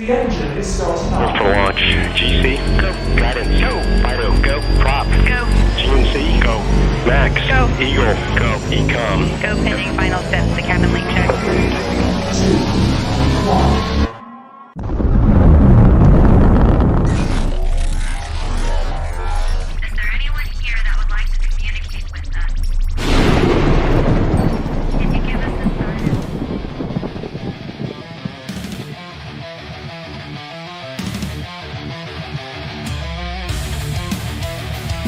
The engine is starting up. For launch. GC, go. Guidance, go. Fido, go. Prop, go. GNC, go. Max, go. Eagle, go. Ecom, go. Pending final steps. The cabin link check. 3, 2, 1. Is there anyone here that would like to communicate with us? Can you give us a sign?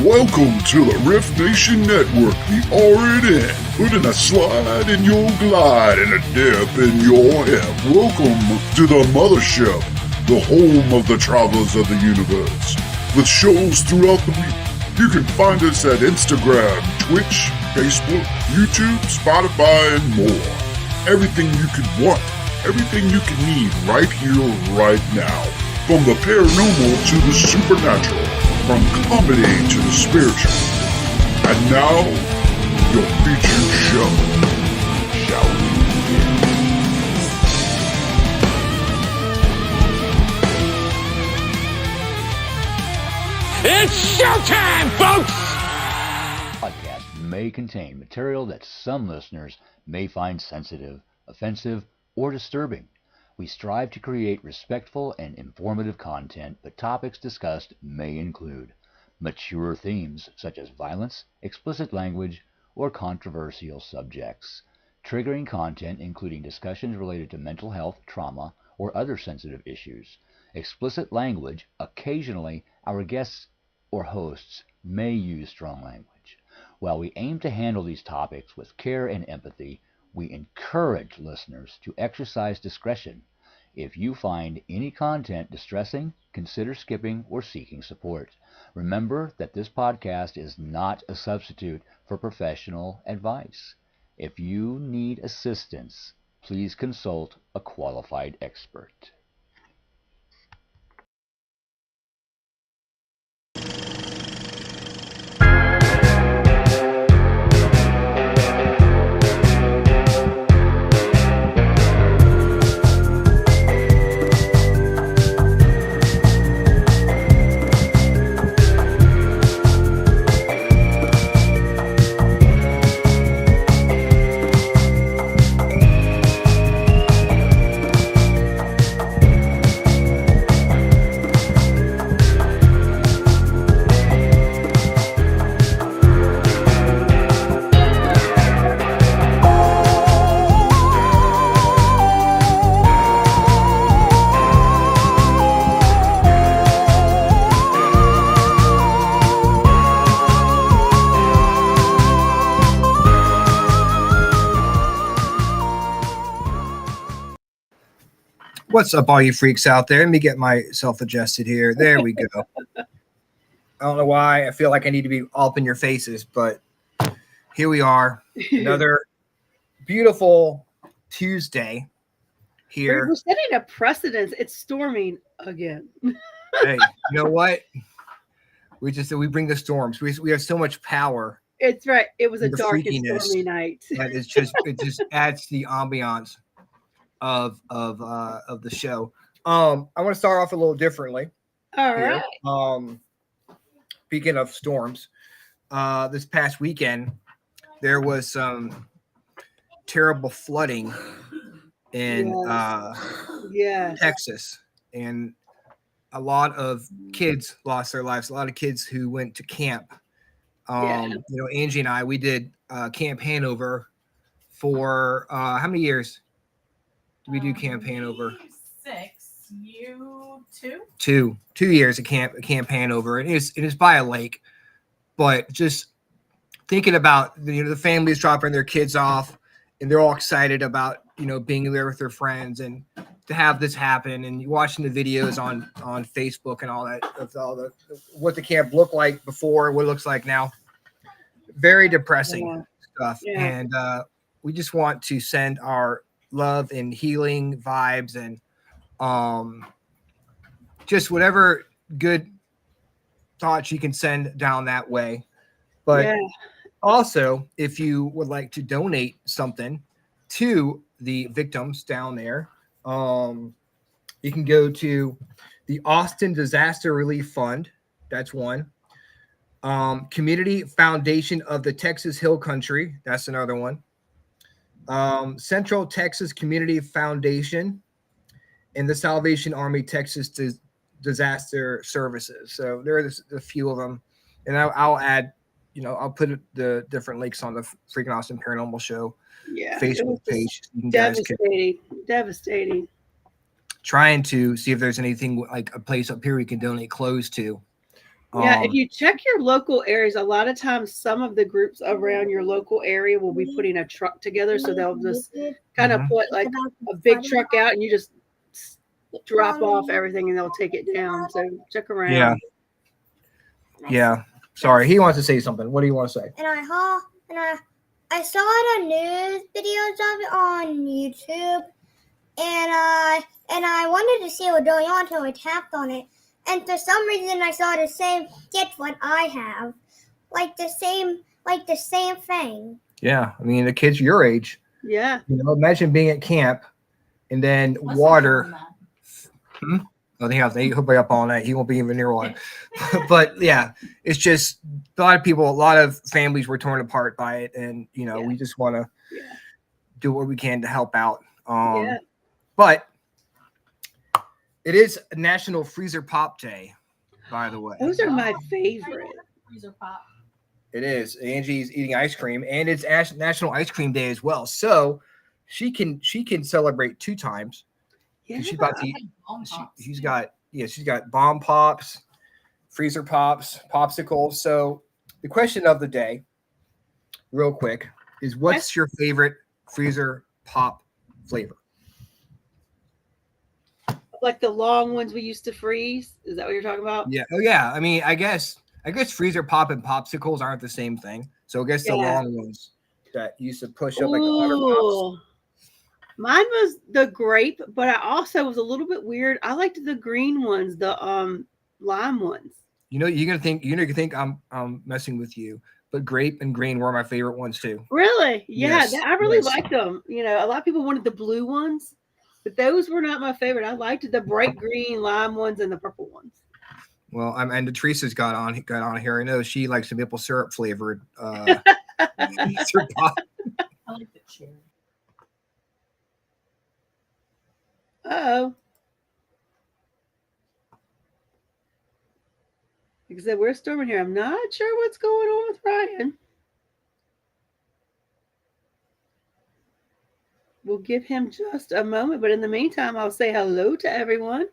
Welcome to the Riff Nation Network, the R&N, putting a slide in your glide and a dip in your hip. Welcome to the Mothership, the home of the travelers of the universe. With shows throughout the week, you can find us at Instagram, Twitch, Facebook, YouTube, Spotify, and more. Everything you could want, everything you can need right here, right now. From the paranormal to the supernatural. From comedy to the spiritual. And now, your featured show. Shall we begin? It's showtime, folks! Podcast may contain material that some listeners may find sensitive, offensive, or disturbing. We strive to create respectful and informative content, but topics discussed may include mature themes such as violence, explicit language, or controversial subjects, triggering content including discussions related to mental health, trauma, or other sensitive issues, explicit language. Occasionally, our guests or hosts may use strong language. While we aim to handle these topics with care and empathy, we encourage listeners to exercise discretion. If you find any content distressing, consider skipping or seeking support. Remember that this podcast is not a substitute for professional advice. If you need assistance, please consult a qualified expert. What's up, all you freaks out there? Let me get myself adjusted here. There we go. I don't know why I feel like I need to be up in your faces, but here we are. Another beautiful Tuesday here. We're setting a precedence. It's storming again. Hey, you know what? We bring the storms. We have so much power. It's right. It was a The dark and freakiness stormy night. That is just it just adds to the ambiance of the show. I want to start off a little differently. All here. right. Speaking of storms, this past weekend there was some terrible flooding in Texas, and a lot of kids lost their lives. A lot of kids who went to camp. You know, Angie and I, we did Camp Hanover for how many years? We do Camp Hanover. 6, you 2? 2 years at Camp Hanover. It is by a lake, but just thinking about the families dropping their kids off, and they're all excited about being there with their friends, and to have this happen, and you watching the videos on Facebook and all that of all the what the camp looked like before, what it looks like now. Very depressing stuff, and we just want to send our love and healing vibes and just whatever good thoughts you can send down that way. But also, if you would like to donate something to the victims down there, you You can go to the Austin Disaster Relief Fund. That's one. Community Foundation of the Texas Hill Country. That's another one. Central Texas Community Foundation and the Salvation Army Texas Disaster Services. So there's a few of them. And I'll add, I'll put the different links on the Freakin Awesome Paranormal Show Facebook page. You guys can Devastating. trying to see if there's anything like a place up here we can donate clothes to. Yeah, if you check your local areas, a lot of times some of the groups around your local area will be putting a truck together. So they'll just kind of put like a big truck out and you just drop off everything and they'll take it down. So check around. Yeah. Sorry, he wants to say something. What do you want to say? And I saw the news videos of it on YouTube, and I wanted to see what was going on, so I tapped on it. And for some reason, I saw the same gift what I have, like the same thing. Yeah, I mean the kids your age. Yeah. Imagine being at camp, and then water. Oh, he'll be up all night. He won't be even near one. But yeah, it's just a lot of families were torn apart by it, and we just want to do what we can to help out. But it is National Freezer Pop Day, by the way. Those are my favorite. Freezer pop. It is. Angie's eating ice cream, and it's National Ice Cream Day as well. So she can celebrate 2 times. Yeah. She's about to eat. She's got bomb pops, freezer pops, popsicles. So the question of the day, real quick, is what's your favorite freezer pop flavor? Like the long ones we used to freeze. Is that what you're talking about? Yeah. Oh yeah. I mean, I guess freezer pop and popsicles aren't the same thing. So I guess the long ones that used to push up like 100 pops. Mine was the grape, but I also was a little bit weird. I liked the green ones, the lime ones. You're gonna think I'm messing with you, but grape and green were my favorite ones too. Really? Yeah, Yes. I really liked them. A lot of people wanted the blue ones, but those were not my favorite. I liked the bright green lime ones and the purple ones. Well, and Teresa's got on here. I know she likes the maple syrup flavored freezer pop. I like the cherry. Uh-oh. Like I said, we're storming here. I'm not sure what's going on with Ryan. We'll give him just a moment, but in the meantime, I'll say hello to everyone.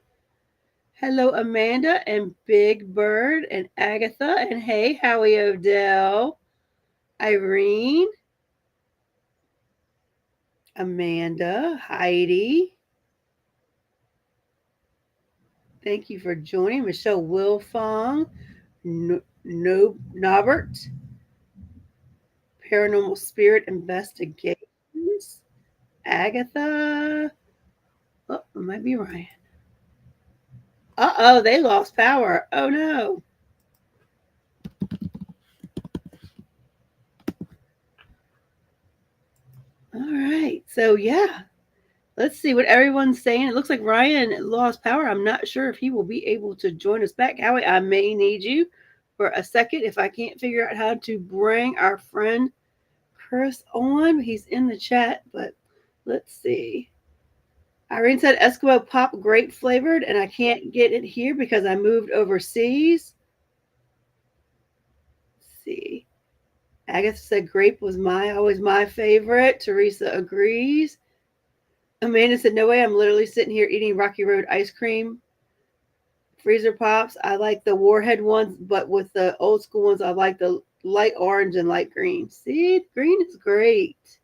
Hello, Amanda and Big Bird and Agatha and hey, Howie Odell, Irene, Amanda, Heidi. Thank you for joining. Michelle Wilfong, Nobert, Paranormal Spirit Investigations, Agatha. Oh, it might be Ryan. Uh-oh, they lost power. Oh, no. All right. So, yeah. Let's see what everyone's saying. It looks like Ryan lost power. I'm not sure if he will be able to join us back. Howie, I may need you for a second if I can't figure out how to bring our friend Chris on. He's in the chat, but let's see. Irene said Eskimo Pop grape flavored, and I can't get it here because I moved overseas. Let's see. Agatha said grape was always my favorite. Teresa agrees. Amanda said, no way, I'm literally sitting here eating Rocky Road ice cream. Freezer pops. I like the Warhead ones, but with the old school ones, I like the light orange and light green. See, green is great.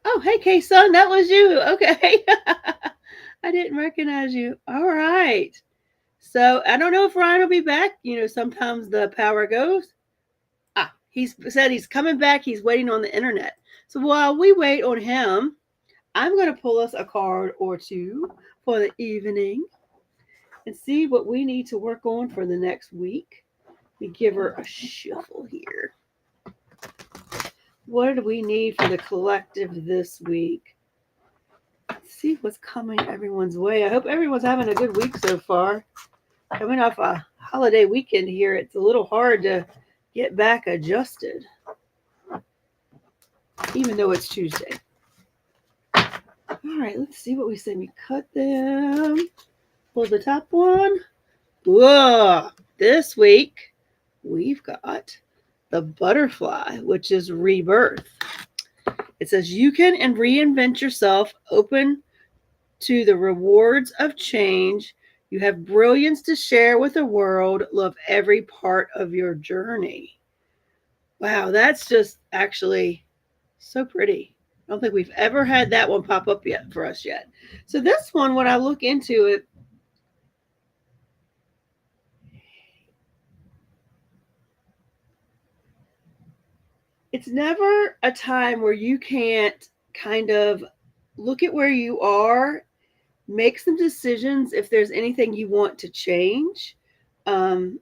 Oh, hey, K-Son, that was you. Okay. I didn't recognize you. All right. So I don't know if Ryan will be back. Sometimes the power goes. He said he's coming back. He's waiting on the internet. So while we wait on him, I'm going to pull us a card or two for the evening and see what we need to work on for the next week. We give her a shuffle here. What do we need for the collective this week? Let's see what's coming everyone's way. I hope everyone's having a good week so far. Coming off a holiday weekend here, it's a little hard to get back adjusted, even though it's Tuesday. All right, let's see what we say. We cut them. Pull the top one. Whoa! This week, we've got the butterfly, which is rebirth. It says you can and reinvent yourself, open to the rewards of change. You have brilliance to share with the world. Love every part of your journey. Wow, that's just actually so pretty. I don't think we've ever had that one pop up yet for us yet. So this one, when I look into it, it's never a time where you can't kind of look at where you are, make some decisions if there's anything you want to change. And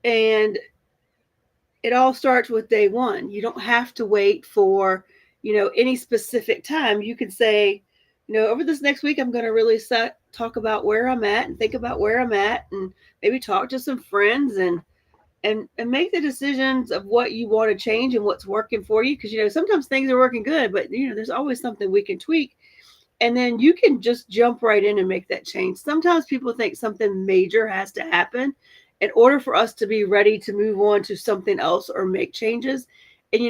it all starts with day one. You don't have to wait for, any specific time. You can say, over this next week, I'm going to really talk about where I'm at and think about where I'm at and maybe talk to some friends and make the decisions of what you want to change and what's working for you. Because, sometimes things are working good, but, there's always something we can tweak. And then you can just jump right in and make that change. Sometimes people think something major has to happen in order for us to be ready to move on to something else or make changes. And,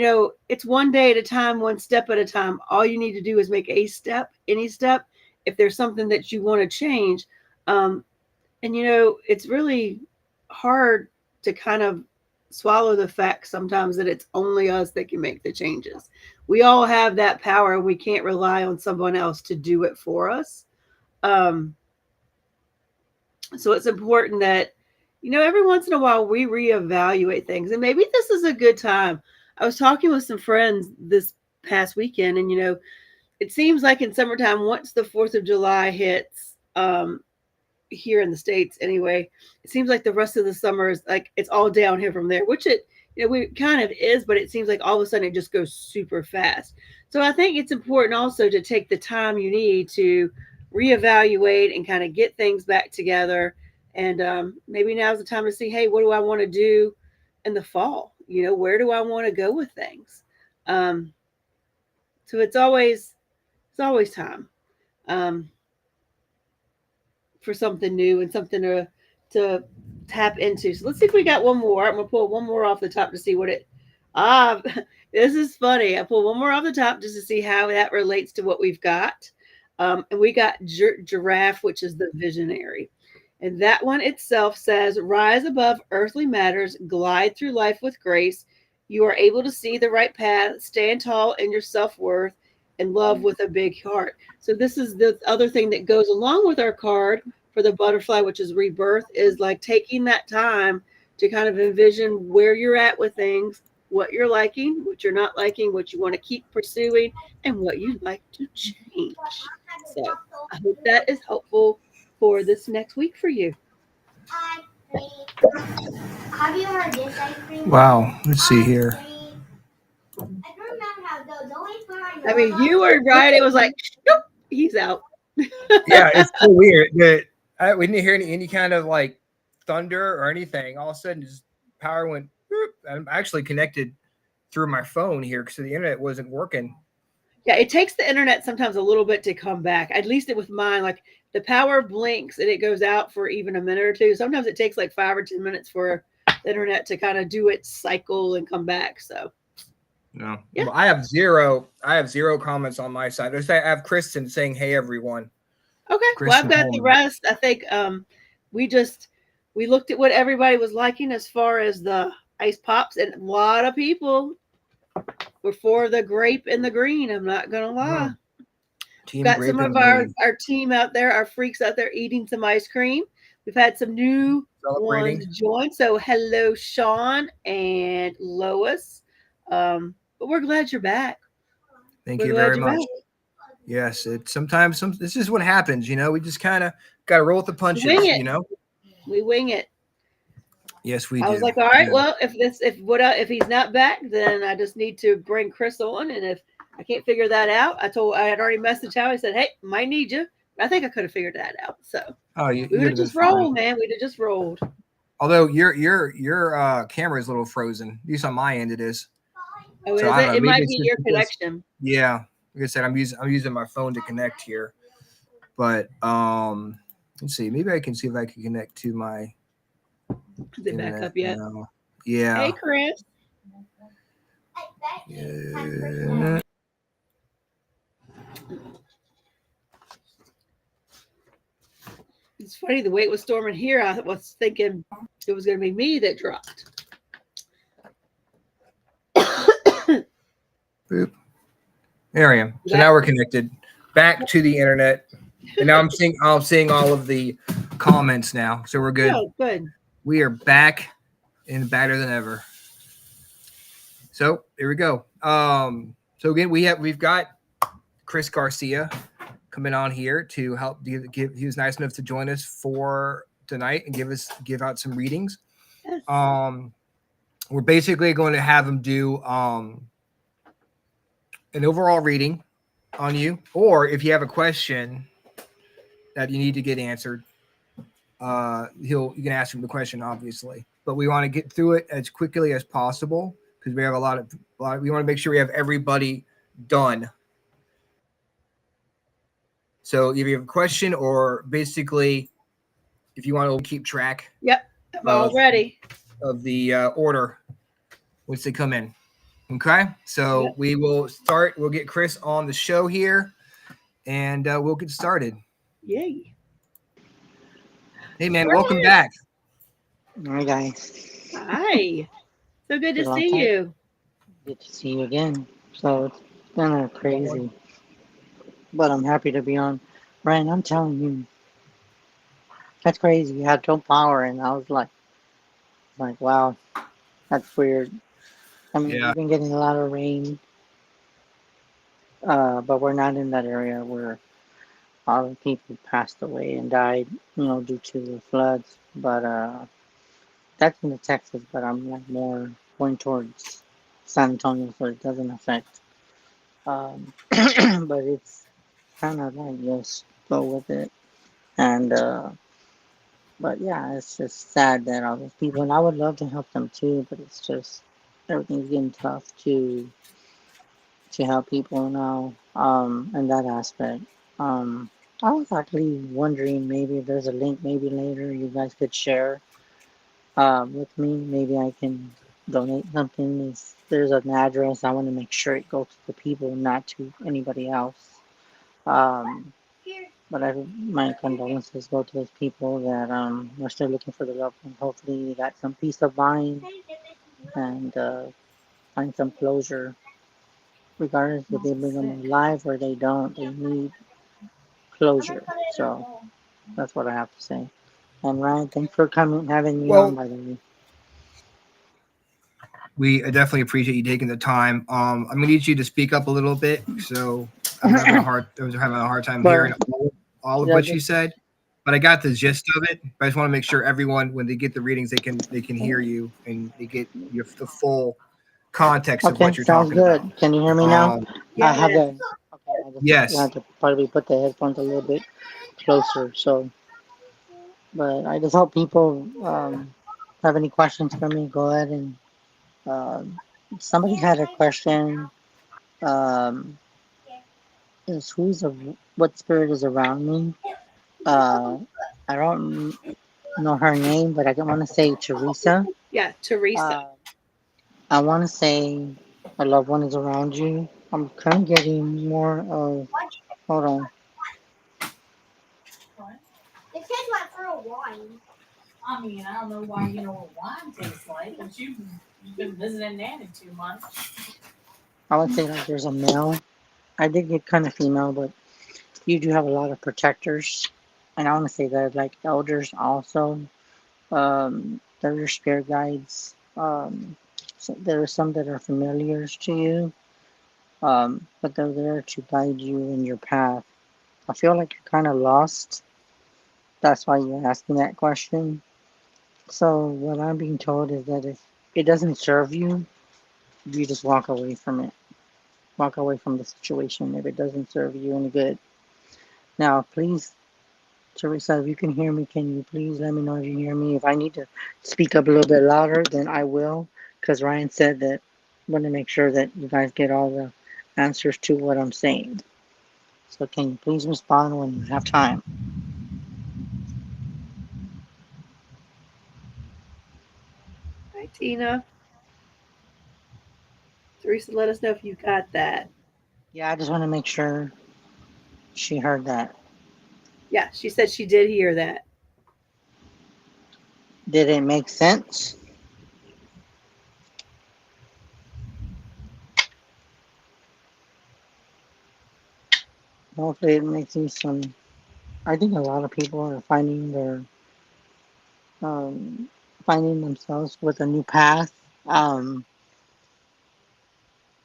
it's one day at a time, one step at a time. All you need to do is make a step, any step, if there's something that you want to change. It's really hard to kind of swallow the fact sometimes that it's only us that can make the changes. We all have that power. We can't rely on someone else to do it for us. So it's important that, every once in a while we reevaluate things. And maybe this is a good time. I was talking with some friends this past weekend, and, it seems like in summertime, once the 4th of July hits, here in the States anyway, it seems like the rest of the summer is like it's all downhill from there, which it we kind of is, but it seems like all of a sudden it just goes super fast. So I think it's important also to take the time you need to reevaluate and kind of get things back together. And maybe now's the time to see, hey, what do I want to do in the fall? Where do I want to go with things? So it's always time. For something new and something to tap into. So let's see if we got one more. I'm gonna pull one more off the top to see what it. This is funny. I pulled one more off the top just to see how that relates to what we've got. And we got giraffe, which is the visionary, and that one itself says, "Rise above earthly matters, glide through life with grace. You are able to see the right path, stand tall in your self-worth, and love with a big heart." So this is the other thing that goes along with our card for the butterfly, which is rebirth, is like taking that time to kind of envision where you're at with things, what you're liking, what you're not liking, what you want to keep pursuing, and what you'd like to change. So I hope that is helpful for this next week for you. Have you heard this ice cream? Wow. Let's see here. I don't remember how those always put on your I mean, you were right. It was like, nope, he's out. Yeah, it's so weird that we didn't hear any kind of like thunder or anything. All of a sudden, just power went. Whoop. I'm actually connected through my phone here because the internet wasn't working. Yeah, it takes the internet sometimes a little bit to come back. At least it with mine, like the power blinks and it goes out for even a minute or two. Sometimes it takes like 5 or 10 minutes for the internet to kind of do its cycle and come back. So. No, yeah. Well, I have zero comments on my side. I have Kristen saying, "Hey, everyone." Okay. Kristen, well, I've got the rest. I think we looked at what everybody was liking as far as the ice pops, and a lot of people were for the grape and the green. I'm not gonna lie. Team Got grape some of and our green. team out there, our freaks out there eating some ice cream. We've had some new ones join. So hello, Sean and Lois. But we're glad you're back. Thank you very much. Yes, sometimes this is what happens, we just kind of got to roll with the punches, We wing it. Yes, we I do. was like, all right, Yeah. well, if he's not back, then I just need to bring Chris on, and if I can't figure that out, I had already messaged Howie. I said, hey, might need you. I think I could have figured that out. So Oh, you we would would have have been just fine. rolled, man. We'd have just rolled. Although your camera is a little frozen. At least on my end it is. Oh, So is I don't it? know. It Maybe might it's be just your because, connection. yeah. Like I said, I'm using my phone to connect here. But let's see. Maybe I can see if I can connect to my Is it back internet up yet? now. Yeah. Hey, Chris. Yeah. It's funny the way it was storming here. I was thinking it was going to be me that dropped. Boop. There I am. So now we're connected back to the internet, and now I'm seeing all of the comments now. So we're good. Oh, good. We are back and better than ever. So here we go. So again, we've got Chris Garcia coming on here to help give. He was nice enough to join us for tonight and give out some readings. Yes. We're basically going to have him do an overall reading on you, or if you have a question that you need to get answered, you can ask him the question, obviously. But we want to get through it as quickly as possible because we have a lot. We want to make sure we have everybody done. So if you have a question, or basically, if you want to keep track, yep, I'm all ready of the order which they come in. Okay, so Yep. we will start. We'll get Chris on the show here, and we'll get started. Yay! Hey, man, welcome back. Hi, guys. Hi. So good to Long see time. you. Good to see you again. So it's been crazy, but I'm happy to be on. Ryan, I'm telling you, that's crazy. You had no power, and I was like, wow, that's weird. I mean, Yeah. we've been getting a lot of rain, but we're not in that area where all the people passed away and died, due to the floods. But that's in Texas, but I'm like more going towards San Antonio, so it doesn't affect. But it's kind of like just go with it. And but yeah, it's just sad that all those people, and I would love to help them too, but it's just everything's getting tough to help people now. In that aspect. I was actually wondering maybe if there's a link, maybe later you guys could share with me. Maybe I can donate something. If there's an address, I want to make sure it goes to the people, not to anybody else. But my condolences go to those people that are still looking for the loved one. Hopefully, they got some peace of mind and find some closure. Regardless if they bring them alive or they don't, they need closure. So that's what I have to say. And Ryan, thanks for having me on, by the way. We definitely appreciate you taking the time. I'm gonna need you to speak up a little bit. So I was having a hard time hearing all of what you said, but I got the gist of it. But I just want to make sure everyone, when they get the readings, they can hear you and they get the full context of what you're talking about. Sounds good. Can you hear me now? Yeah. I have a. Yes. I have to probably put the headphones a little bit closer. So, but I just hope people have any questions for me. Go ahead and. Somebody had a question. Is what spirit is around me? I don't know her name, but I want to say Teresa. Yeah, Teresa. I want to say a loved one is around you. I'm kind of getting more of. Hold on. The kids went for a wine. I mean, I don't know why you know what wine tastes like, but you've been visiting Nanny too much. I would say like there's a male. I did get kind of female, but you do have a lot of protectors. And I want to say that like elders also. They're your spirit guides. So there are some that are familiars to you, but they're there to guide you in your path. I feel like you're kind of lost. That's why you're asking that question. So what I'm being told is that if it doesn't serve you, you just walk away from it. Walk away from the situation if it doesn't serve you any good. Now, please, Teresa, if you can hear me, can you please let me know if you hear me? If I need to speak up a little bit louder, then I will, because Ryan said that I want to make sure that you guys get all the answers to what I'm saying. So can you please respond when you have time? Hi, Tina. Teresa, let us know if you got that. Yeah, I just want to make sure she heard that. Yeah, she said she did hear that. Did it make sense? Hopefully it makes you some. I think a lot of people are um, finding themselves with a new path. Um,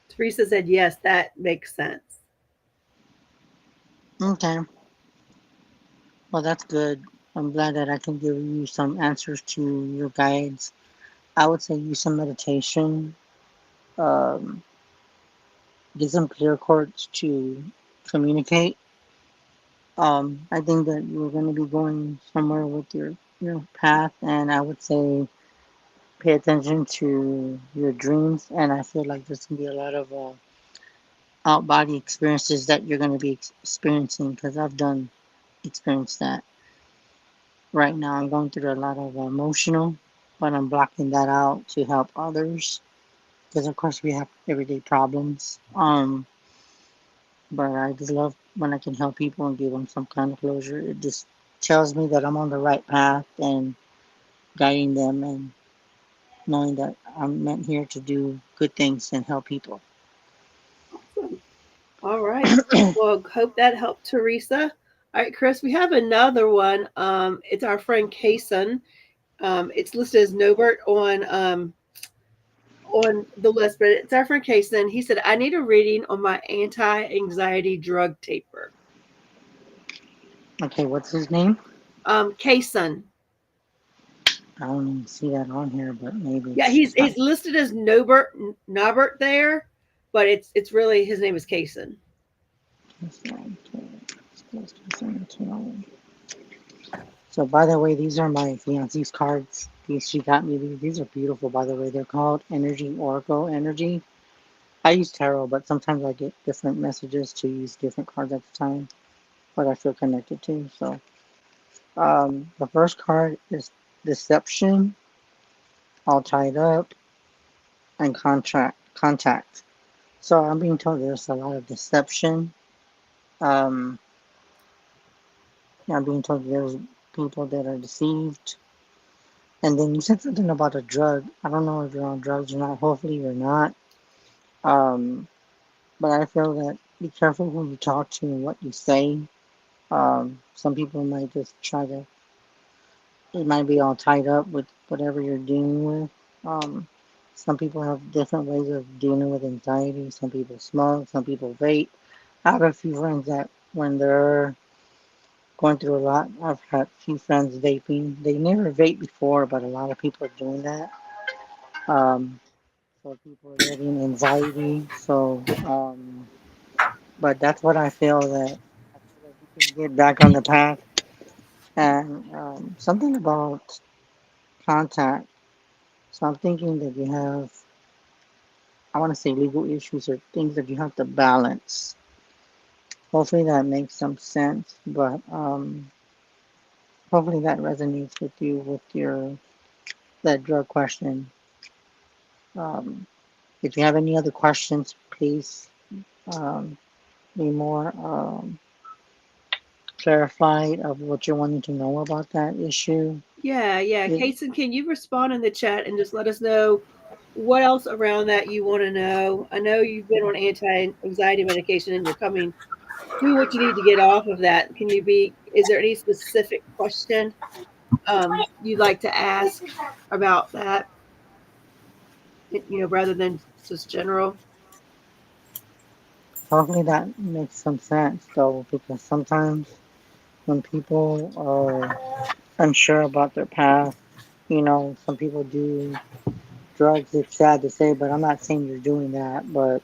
Teresa said, yes, that makes sense. okay, well that's good. I'm glad that I can give you some answers to your guides. I would say use some meditation. Um, get some clear chords to communicate. I think that you're going to be going somewhere with your path, and I would say pay attention to your dreams. And I feel like there's going to be a lot of out body experiences that you're going to be experiencing because I've done experience that. Right now, I'm going through a lot of emotional, but I'm blocking that out to help others because, of course, we have everyday problems. But I just love when I can help people and give them some kind of closure. It just tells me that I'm on the right path and guiding them and knowing that I'm meant here to do good things and help people. Awesome. All right. Well, hope that helped Teresa. All right, Chris, we have another one. It's our friend Kason. It's listed as Nobert on the list, but it's our friend Kason. He said, I need a reading on my anti-anxiety drug taper. Okay, what's his name? Kason. I don't even see that on here, but maybe Yeah, he's listed as Nobert there, but it's really his name is Kason. So, by the way, these are my fiance's cards. She got me these. These are beautiful, by the way. They're called Energy Oracle Energy. I use tarot, but sometimes I get different messages to use different cards at the time, what I feel connected to. So, the first card is Deception, all tied up, and contact. So I'm being told there's a lot of deception. Um, I'm being told there's people that are deceived. And then you said something about a drug. I don't know if you're on drugs or not. Hopefully you're not. Um, but I feel that be careful who you talk to and what you say. Some people might just try to. It might be all tied up with whatever you're dealing with. Some people have different ways of dealing with anxiety. Some people smoke. Some people vape. I have a few friends that when they're going through a lot, I've had a few friends vaping. They never vaped before, but a lot of people are doing that. Um, so people are getting anxiety. But that's what I feel that you can get back on the path. And something about contact. So I'm thinking that you have, I want to say legal issues or things that you have to balance. Hopefully that makes some sense, but hopefully that resonates with you with your that drug question. Um, if you have any other questions, please um, be more clarified of what you're wanting to know about that issue. Yeah. It, Kason, can you respond in the chat and just let us know what else around that you want to know? I know you've been on anti-anxiety medication and you're coming do what you need to get off of that. Is there any specific question you'd like to ask about that, rather than just general? hopefully that makes some sense though, because sometimes when people are unsure about their path, Some people do drugs. It's sad to say, but I'm not saying you're doing that. But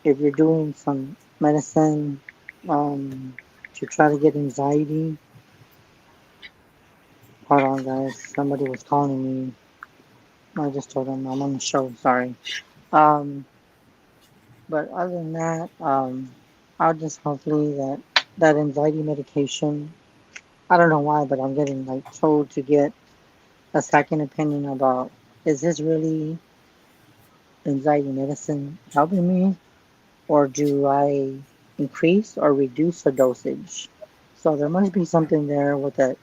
if you're doing some medicine to try to get anxiety, hold on, guys. Somebody was calling me. I just told them I'm on the show. Sorry. Um, but other than that, I'll just hopefully that anxiety medication. I don't know why, but I'm getting like told to get a second opinion about is this really anxiety medicine helping me, or do I increase or reduce the dosage? So there must be something there with that.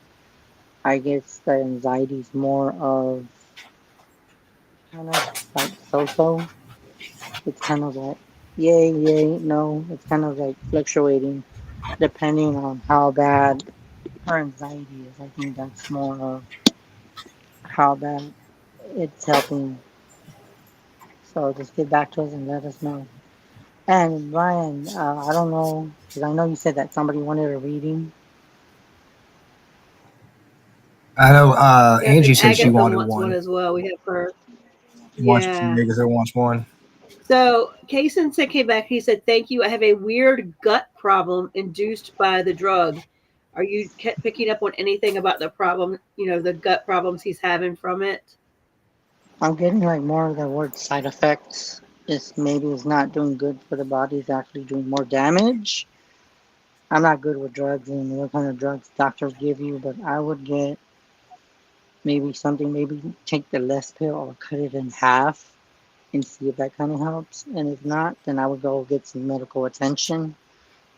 I guess the anxiety is more of kind of like so-so. It's kind of like yay, yay, no. It's kind of like fluctuating depending on how bad her anxiety is. I think that's more of how bad it's helping. So just get back to us and let us know. And Brian, I don't know, because I know you said that somebody wanted a reading. I know Yep, Angie and said she Agatha wanted wants one one. as well. We have her. Wants Yeah. Agatha wants one. So Kason said came back. He said, "Thank you. I have a weird gut problem induced by the drug. Are you picking up on anything about the problem? The gut problems he's having from it." I'm getting like more of the word side effects. It's not doing good for the body. It's actually doing more damage. I'm not good with drugs and what kind of drugs doctors give you, but I would get maybe take the less pill or cut it in half and see if that kind of helps. And if not, then I would go get some medical attention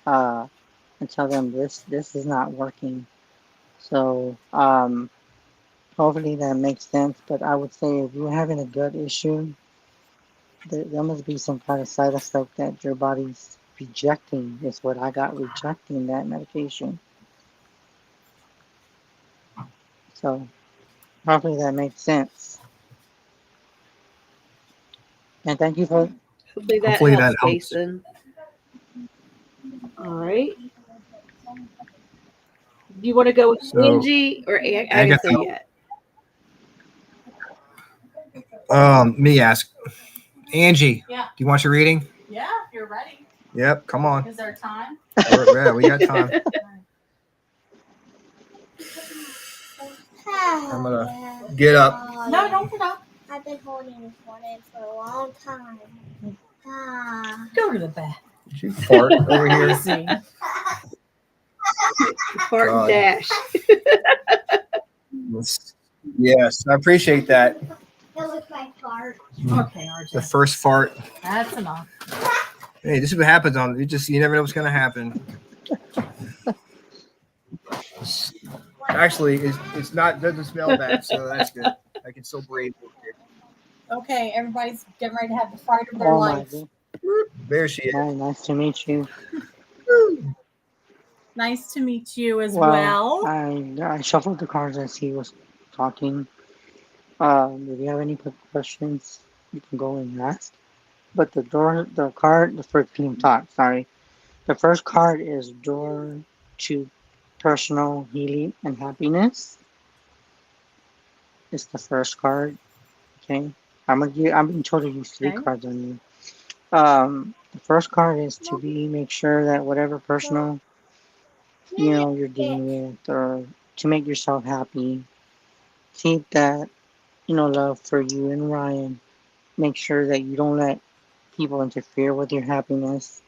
uh, and tell them this is not working. So hopefully that makes sense. But I would say if you're having a gut issue, there must be some kind of side effect that your body's rejecting. Is what I got rejecting that medication. So hopefully that makes sense. And thank you for Hopefully that Hopefully helps, that helps. Kason. All right. Do you want to go with So Angie or Agatha, Agatha yet? me ask Angie. Yeah. Do you want your reading? Yeah, if you're ready. Yep. Come on. Is there time? Yeah, we got time. I'm gonna get up. No, don't get up. I've been holding this one in for a long time. Go to the bath. Did you fart over here? See. Fart God. dash. Yes, I appreciate that. That was my fart. Okay, RJ. The first fart. That's enough. Hey, this is what happens on you never know what's gonna happen. Actually, it's not doesn't smell bad, so that's good. I can still breathe. Okay, everybody's getting ready to have the fright of their oh my life. god. There she is. Hi, nice to meet you. Nice to meet you as well. I shuffled the cards as he was talking. If you have any questions, you can go and ask. But the first team talk, sorry. The first card is door to personal healing and happiness. It's the first card. Okay. I'm being told to use three Okay. cards on you. The first card is to make sure that whatever personal you're dealing with, or to make yourself happy. Keep that love for you and Ryan. Make sure that you don't let people interfere with your happiness,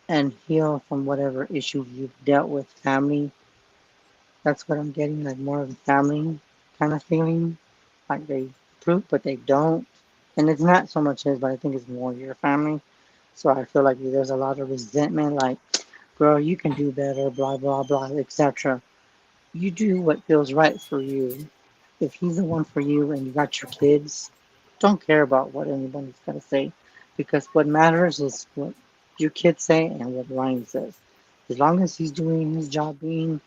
and heal from whatever issues you've dealt with. Family. That's what I'm getting, like more of a family kind of feeling. Like they prove, but they don't. And it's not so much his, but I think it's more your family. So I feel like there's a lot of resentment, like, girl, you can do better, blah, blah, blah, etc. You do what feels right for you. If he's the one for you and you got your kids, don't care about what anybody's going to say. Because what matters is what your kids say and what Ryan says. As long as he's doing his job being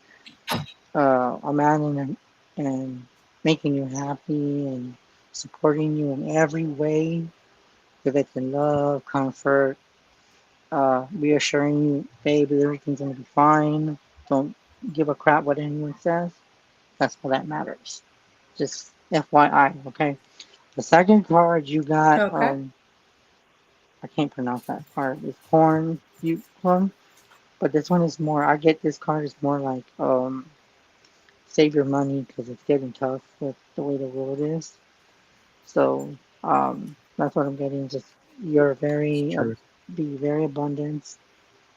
a man and making you happy and supporting you in every way, if it's in love, comfort, reassuring you, babe, everything's gonna be fine. Don't give a crap what anyone says. That's all that matters. Just FYI, okay? The second card you got, Okay. I can't pronounce that card. It's corn, but this one is more. I get this card is more like save your money because it's getting tough with the way the world is. So that's what I'm getting. Just you're very True. be very abundant.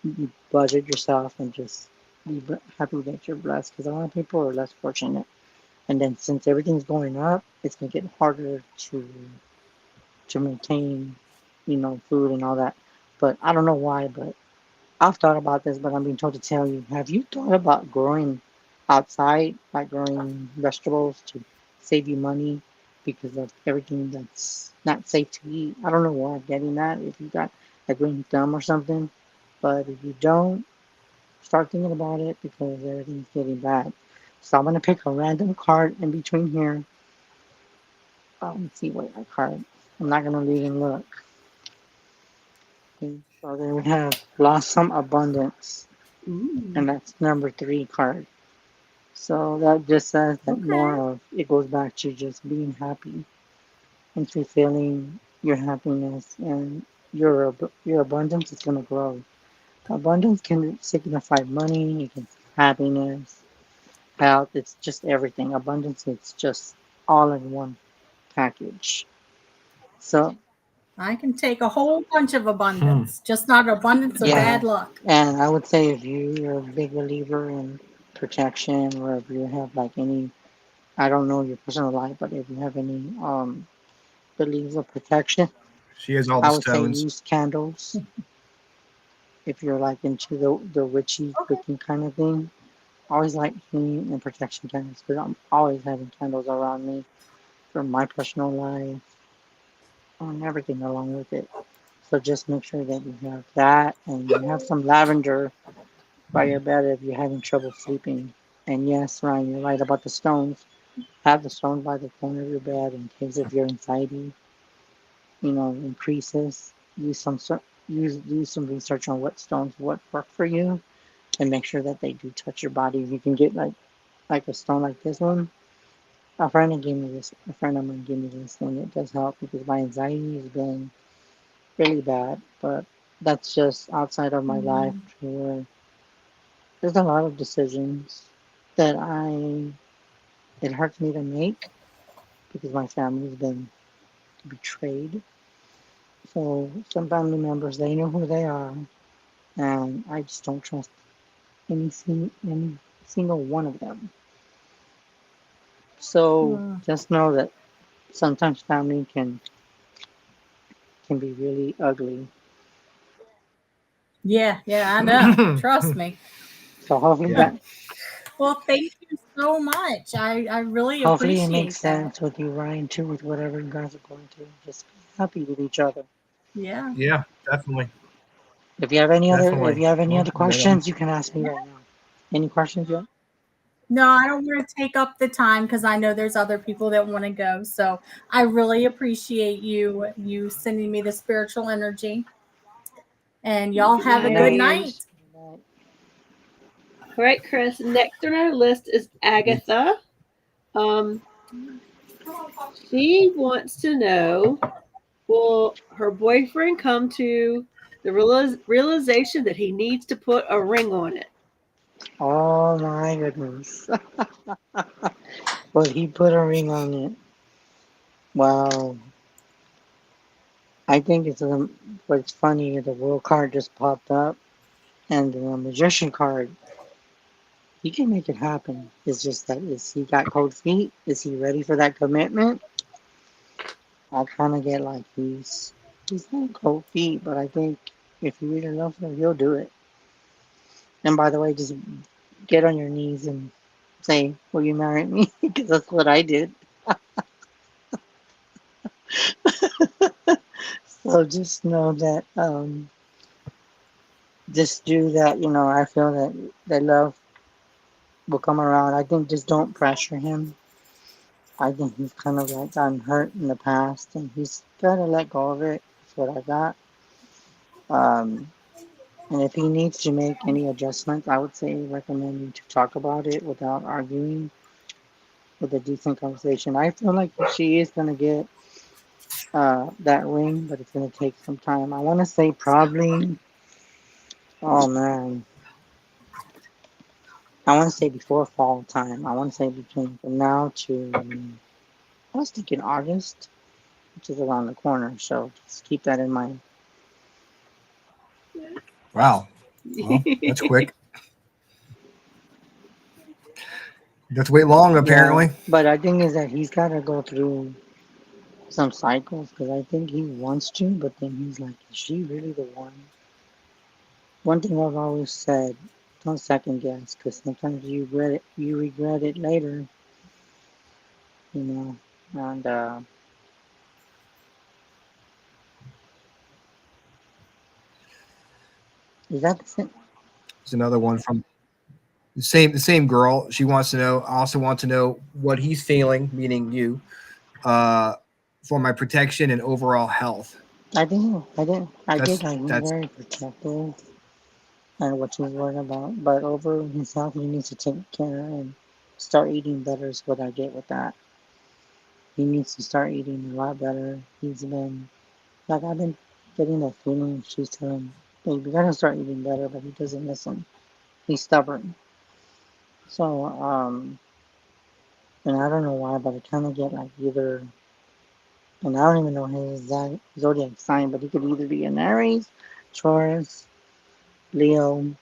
You budget yourself and just be happy that you're blessed because a lot of people are less fortunate. And then since everything's going up, it's gonna get harder to maintain, food and all that. But I don't know why, but I've thought about this, but I'm being told to tell you. Have you thought about growing outside, like growing vegetables to save you money because of everything that's not safe to eat? I don't know why I'm getting that. If you got a green thumb or something, but if you don't, start thinking about it because everything's getting bad. So I'm gonna pick a random card in between here. Let's see what that card. I'm not gonna read and look. Okay, so then we have Blossom Abundance, Ooh. and that's number 3 card. So that just says that Okay. more of it goes back to just being happy and fulfilling your happiness, and your abundance is gonna grow. Abundance can signify money, it can happiness, health. It's just everything. Abundance. It's just all in one package. So I can take a whole bunch of abundance, just not abundance of yeah, bad luck. and I would say if you're a big believer in protection, or if you have like any, I don't know your personal life, but if you have any beliefs of protection, She has all the I would say stones. use candles. If you're like into the witchy Okay. cooking kind of thing, always like healing and protection candles because I'm always having candles around me for my personal life and everything along with it. So just make sure that you have that and you have some lavender by your bed if you're having trouble sleeping. And yes, Ryan, you're right about the stones. Have the stone by the corner of your bed in case if your anxiety, increases. Use some research on what stones what work for you, and make sure that they do touch your body. If you can get like a stone like this one, a friend of mine gave me this one. It does help because my anxiety has been really bad, but that's just outside of my life to where there's a lot of decisions that it hurts me to make because my family's been betrayed. So some family members, they know who they are, and I just don't trust any single one of them. So Mm. just know that sometimes family can be really ugly. Yeah, I know. Trust me. So hopefully Yeah. that Well, thank you so much. I really hopefully it makes appreciate that. sense with you, Ryan, too, with whatever you guys are going through. Just be happy with each other. Yeah. Yeah, definitely. If Definitely. you have any Well, other questions, you can ask me right now. Any questions yet? No, I don't want to take up the time because I know there's other people that want to go. So I really appreciate you sending me the spiritual energy. And y'all have a Good good night. Nice. night. Good night. All right, Chris. Next on our list is Agatha. Um, she wants to know, will her boyfriend come to the realization that he needs to put a ring on it? Oh my goodness. But he put a ring on it. Wow. I think what's funny, the world card just popped up and the magician card, he can make it happen. It's just that is he got cold feet? Is he ready for that commitment? I kinda get like he's not cold feet, but I think if he really loves her, he'll do it. And by the way, just get on your knees and say, will you marry me? Because that's what I did. So just know that just do that, I feel that love will come around. I think just don't pressure him. I think he's kind of like gotten hurt in the past and he's got to let go of it. That's what I got. Um, and if he needs to make any adjustments, I would say recommend you to talk about it without arguing with a decent conversation. I feel like she is gonna get that ring, but it's gonna take some time. I want to say probably. Oh man, I want to say before fall time. I want to say between from now to. I was thinking August, which is around the corner. So just keep that in mind. Wow. Well, that's quick. You have to wait long, apparently. Yeah, but I think is that he's got to go through some cycles because I think he wants to, but then he's like, is she really the one? One thing I've always said, don't second guess because sometimes you regret it later, you know. And is that the same? There's another one from the same girl. She wants to know. I also want to know what he's feeling, meaning you, for my protection and overall health. I did. I did like him That's very protective and what he's worried about. But over himself, he needs to take care and start eating better. Is what I get with that. He needs to start eating a lot better. He's been like I've been getting that feeling. She's telling him, "Hey, you gotta start eating better," but he doesn't listen. He's stubborn. So and I don't know why, but I kind of get like either, and I don't even know his zodiac sign, but he could either be an Aries, Taurus, Leo,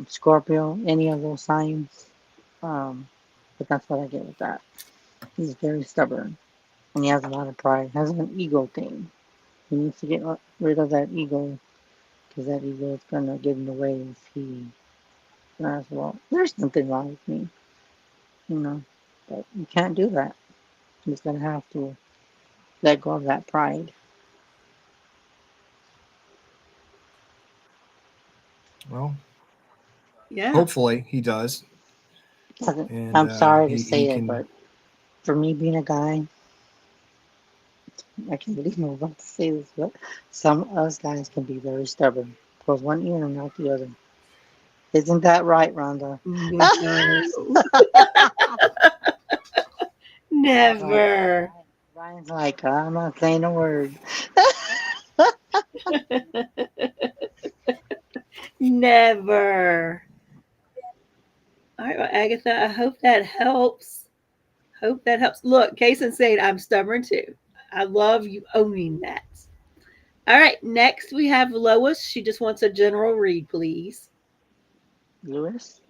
Scorpio, any of those signs. Um, but that's what I get with that. He's very stubborn, and he has a lot of pride. Has an ego thing. He needs to get rid of that ego because that ego is gonna get in the way if he as well. There's nothing wrong with me, you know, but you can't do that. He's gonna have to let go of that pride. well. Yeah. Hopefully, he does, and I'm sorry to he say it, can. but for me being a guy, I can't believe I'm about to say this, but some of us guys can be very stubborn. Close one ear and out the other. Isn't that right, Rhonda? No. Never. Ryan's like, I'm not saying a word. Never. All right, well, Agatha, I hope that helps. Hope that helps. Look, Kason saying I'm stubborn too. I love you owning that. All right, next we have Lois. She just wants a general read, please. Lewis?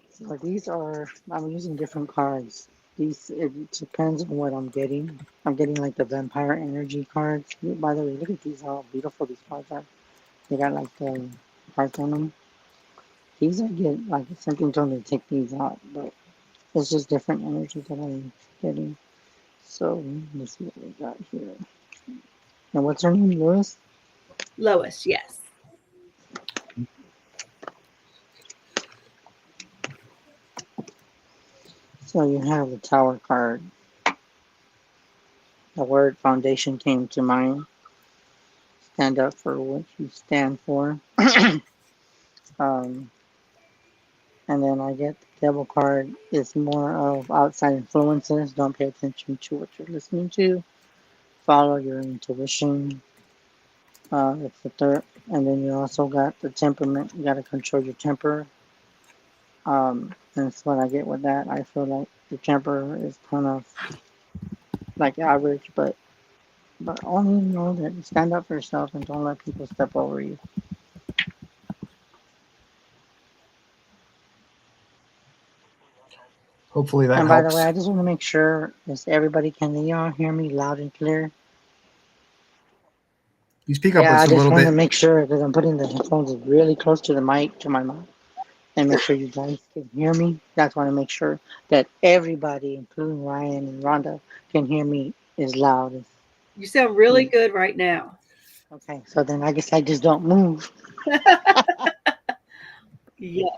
So these are, I'm using different cards. These, it depends on what I'm getting. I'm getting like the vampire energy cards. By the way, look at these, how beautiful these cards are. They got like the hearts on them. These I get, like something told me to take these out, but it's just different energy that I'm getting. So let's see what we got here. And what's her name, Lewis? Lois, yes. So you have the Tower card. The word foundation came to mind. Stand up for what you stand for. um, and then I get the Devil card. It's more of outside influences. Don't pay attention to what you're listening to. Follow your intuition. It's the third. And then you also got the temperament. You got to control your temper. That's what I get with that. I feel like the temper is kind of like average, but only know that you stand up for yourself and don't let people step over you. Hopefully that And by the way, helps. I just want to make sure is everybody can y'all hear me loud and clear? You speak up Yeah, I just a just little want to bit. make sure because I'm putting the headphones really close to the mic, to my mouth, and make sure you guys can hear me. That's why I make sure that everybody, including Ryan and Rhonda, can hear me as loud as You sound really me. good right now. Okay, so then I guess I just don't move. Yeah.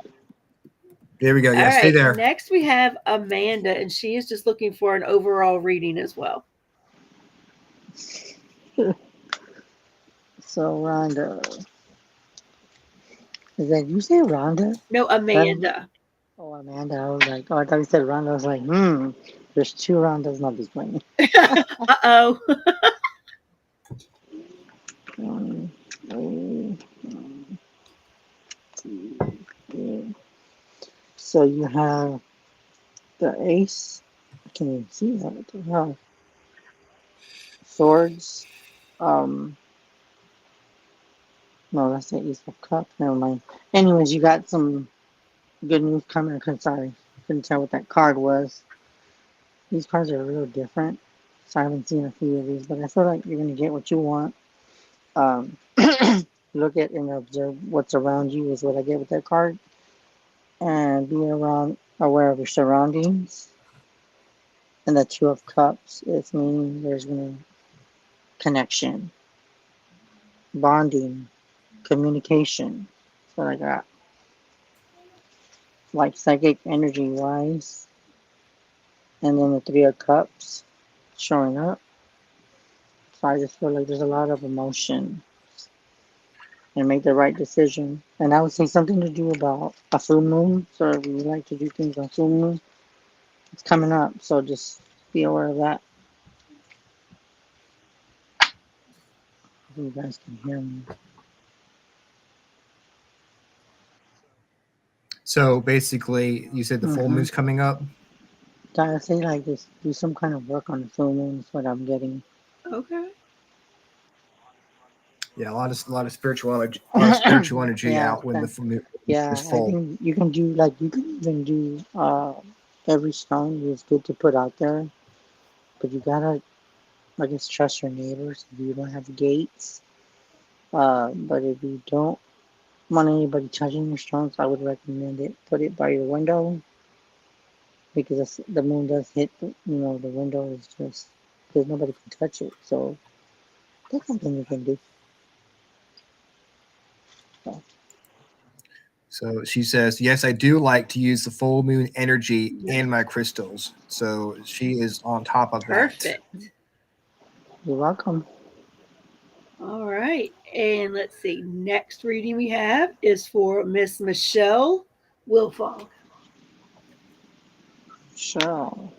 There we go. All Yeah, stay right. there. Next we have Amanda, and she is just looking for an overall reading as well. So Rhonda, is that you say Rhonda? No, Amanda. Oh, Amanda. I was like, oh, I thought you said Rhonda. I was like, there's two Rhondas, not this one. Uh-oh. So you have the ace. I can't even see that. What the hell? Swords. No, that's the ace of cups. Never mind. Anyways, you got some good news coming. Sorry, couldn't tell what that card was. These cards are real different, so I haven't seen a few of these, but I feel like you're gonna get what you want. Look at and observe what's around you is what I get with that card, and be aware of your surroundings. And the Two of Cups is meaning there's gonna connection, bonding, communication. That's what I got. Like psychic energy wise. And then the Three of Cups showing up. So I just feel like there's a lot of emotion and make the right decision. And I would say something to do about a full moon. So if you like to do things on full moon, it's coming up. So just be aware of that. If you guys can hear me. So basically, you said the full moon's coming up. I say like just do some kind of work on the full moon is what I'm getting. Okay. Yeah, a lot of spiritual energy, Yeah, out when the full moon Yeah, is I full. think you can do like you can even do every stone is good to put out there, but you gotta I guess trust your neighbors if you don't have gates. But if you don't want anybody touching your stones, I would recommend it. Put it by your window because the moon does hit the window is just because nobody can touch it. So that's something you can do. So, So she says, yes, I do like to use the full moon energy Yes. in my crystals. So she is on top of Perfect. you're welcome. All right. And let's see. Next reading we have is for Miss Michelle Wilfong. Sure.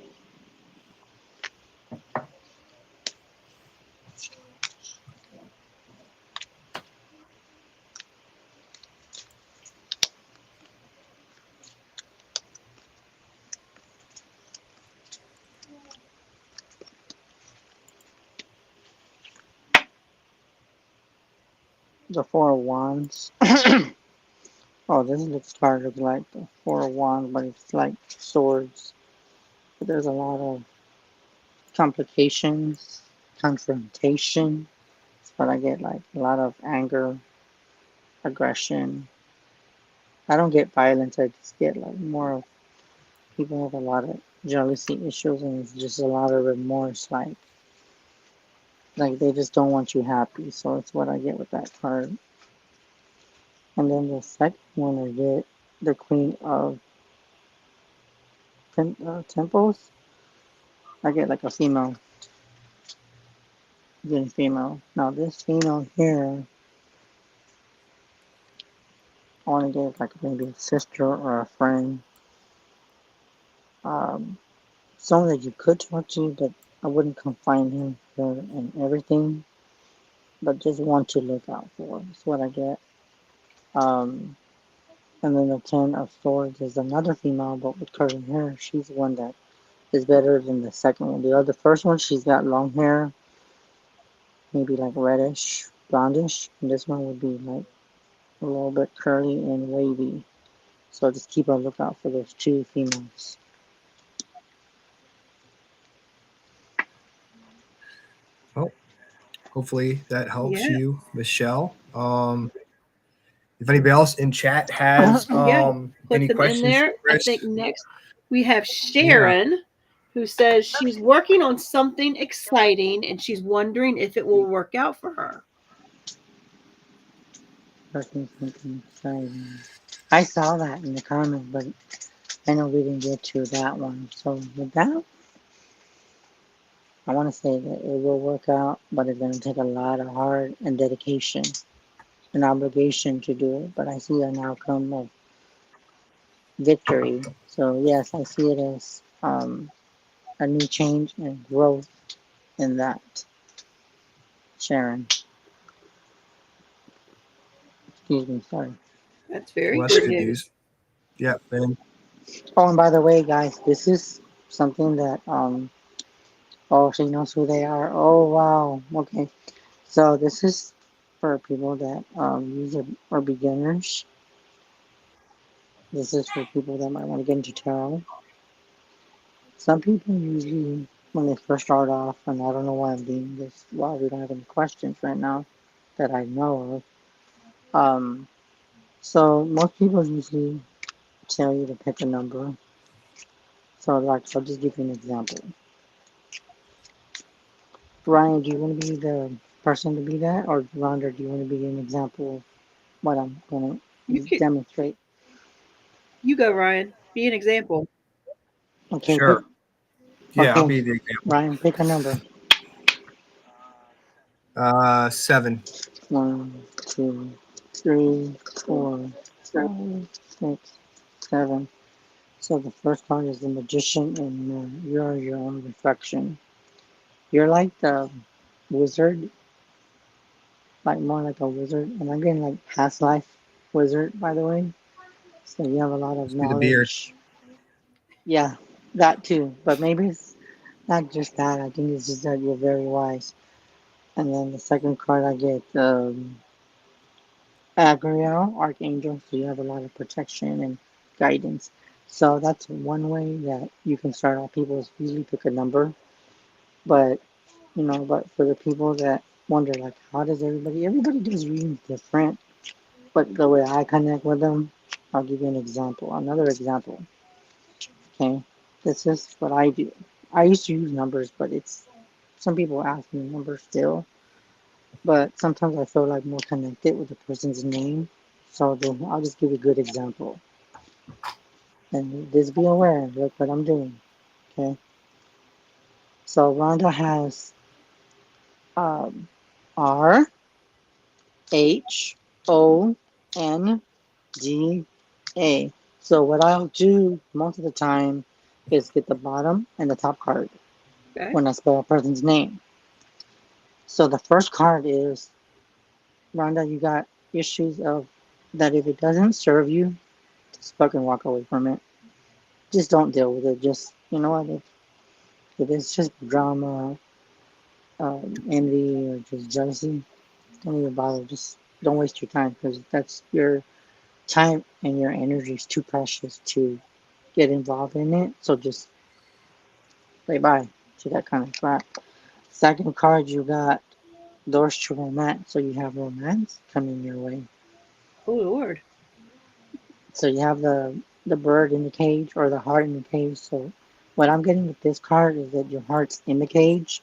The Four of Wands. Oh, this card looks like the Four of Wands, but it's like swords. But there's a lot of complications, confrontation. But I get like a lot of anger, aggression. I don't get violence. I just get like more of people have a lot of jealousy issues, and it's just a lot of remorse. Like they just don't want you happy. So it's what I get with that card. And then the second one I get the Queen of Temples. I get like a female. Getting female. Now this female here, I want to get like maybe a sister or a friend. Someone that you could talk to, but I wouldn't confine him for and everything. But just one to look out for is what I get. And then the Ten of Swords is another female, but with curly hair. She's the one that is better than the second one. The first one, she's got long hair, maybe like reddish, blondish. And this one would be like a little bit curly and wavy. So just keep a lookout for those two females. Well, hopefully that helps Yeah. you, Michelle. If anybody else in chat has Put any them questions, in there. for Chris, I think next we have Sharon, who says she's working on something exciting and she's wondering if it will work out for her. Something exciting. I saw that in the comments, but I know we didn't get to that one. So with that, I want to say that it will work out, but it's going to take a lot of heart and dedication, an obligation to do it. But I see an outcome of victory. So yes, I see it as a new change and growth in that. Sharon, excuse me, sorry. That's very Well, that's good good news. news. Yeah, man. Oh, and by the way, guys, this is something that oh, she knows who they are. Oh wow, okay. So this is for people that use it or beginners. This is for people that might want to get into tarot. Some people usually, when they first start off, and I don't know why I'm doing this, why we don't have any questions right now that I know of. So most people usually tell you to pick a number. So like, I'll just give you an example. Ryan, do you want to be the person to be that, or Rhonda, do you want to be an example of what I'm going You to can, demonstrate? you go, Ryan. Be an example. Okay, pick. Sure. Yeah, I'll Okay, be the example. Ryan, pick a number. 7. 1, 2, 3, 4, 5, 6, 7. So the first card is the Magician, and you are your own reflection. You're like the wizard, like more like a wizard, and I'm getting like past life wizard, by the way. So you have a lot of Let's be the beard. knowledge. Yeah, that too. But maybe it's not just that. I think it's just that you're very wise. And then the second card I get Agriel, Archangel. So you have a lot of protection and guidance. So that's one way that you can start off. People is usually pick a number, but but for the people that wonder, like, how does everybody does readings different, but the way I connect with them, I'll give you an example. Another example. Okay, this is what I do. I used to use numbers, but it's some people ask me numbers still, but sometimes I feel like more connected with the person's name. So then I'll just give you a good example. And just be aware, look what I'm doing. Okay. So Rhonda has um, RHONDA. So what I'll do most of the time is get the bottom and the top card Okay. when I spell a person's name. So the first card is Rhonda, you got issues of that if it doesn't serve you, just fucking walk away from it. Just don't deal with it. Just what, if it's just drama, envy, or just jealousy, don't even bother. Just don't waste your time because that's your time and your energy is too precious to get involved in it. So just say bye to that kind of crap. Second card, you got doors to romance. So you have romance coming your way. Oh Lord. So you have the bird in the cage or the heart in the cage. So what I'm getting with this card is that your heart's in the cage,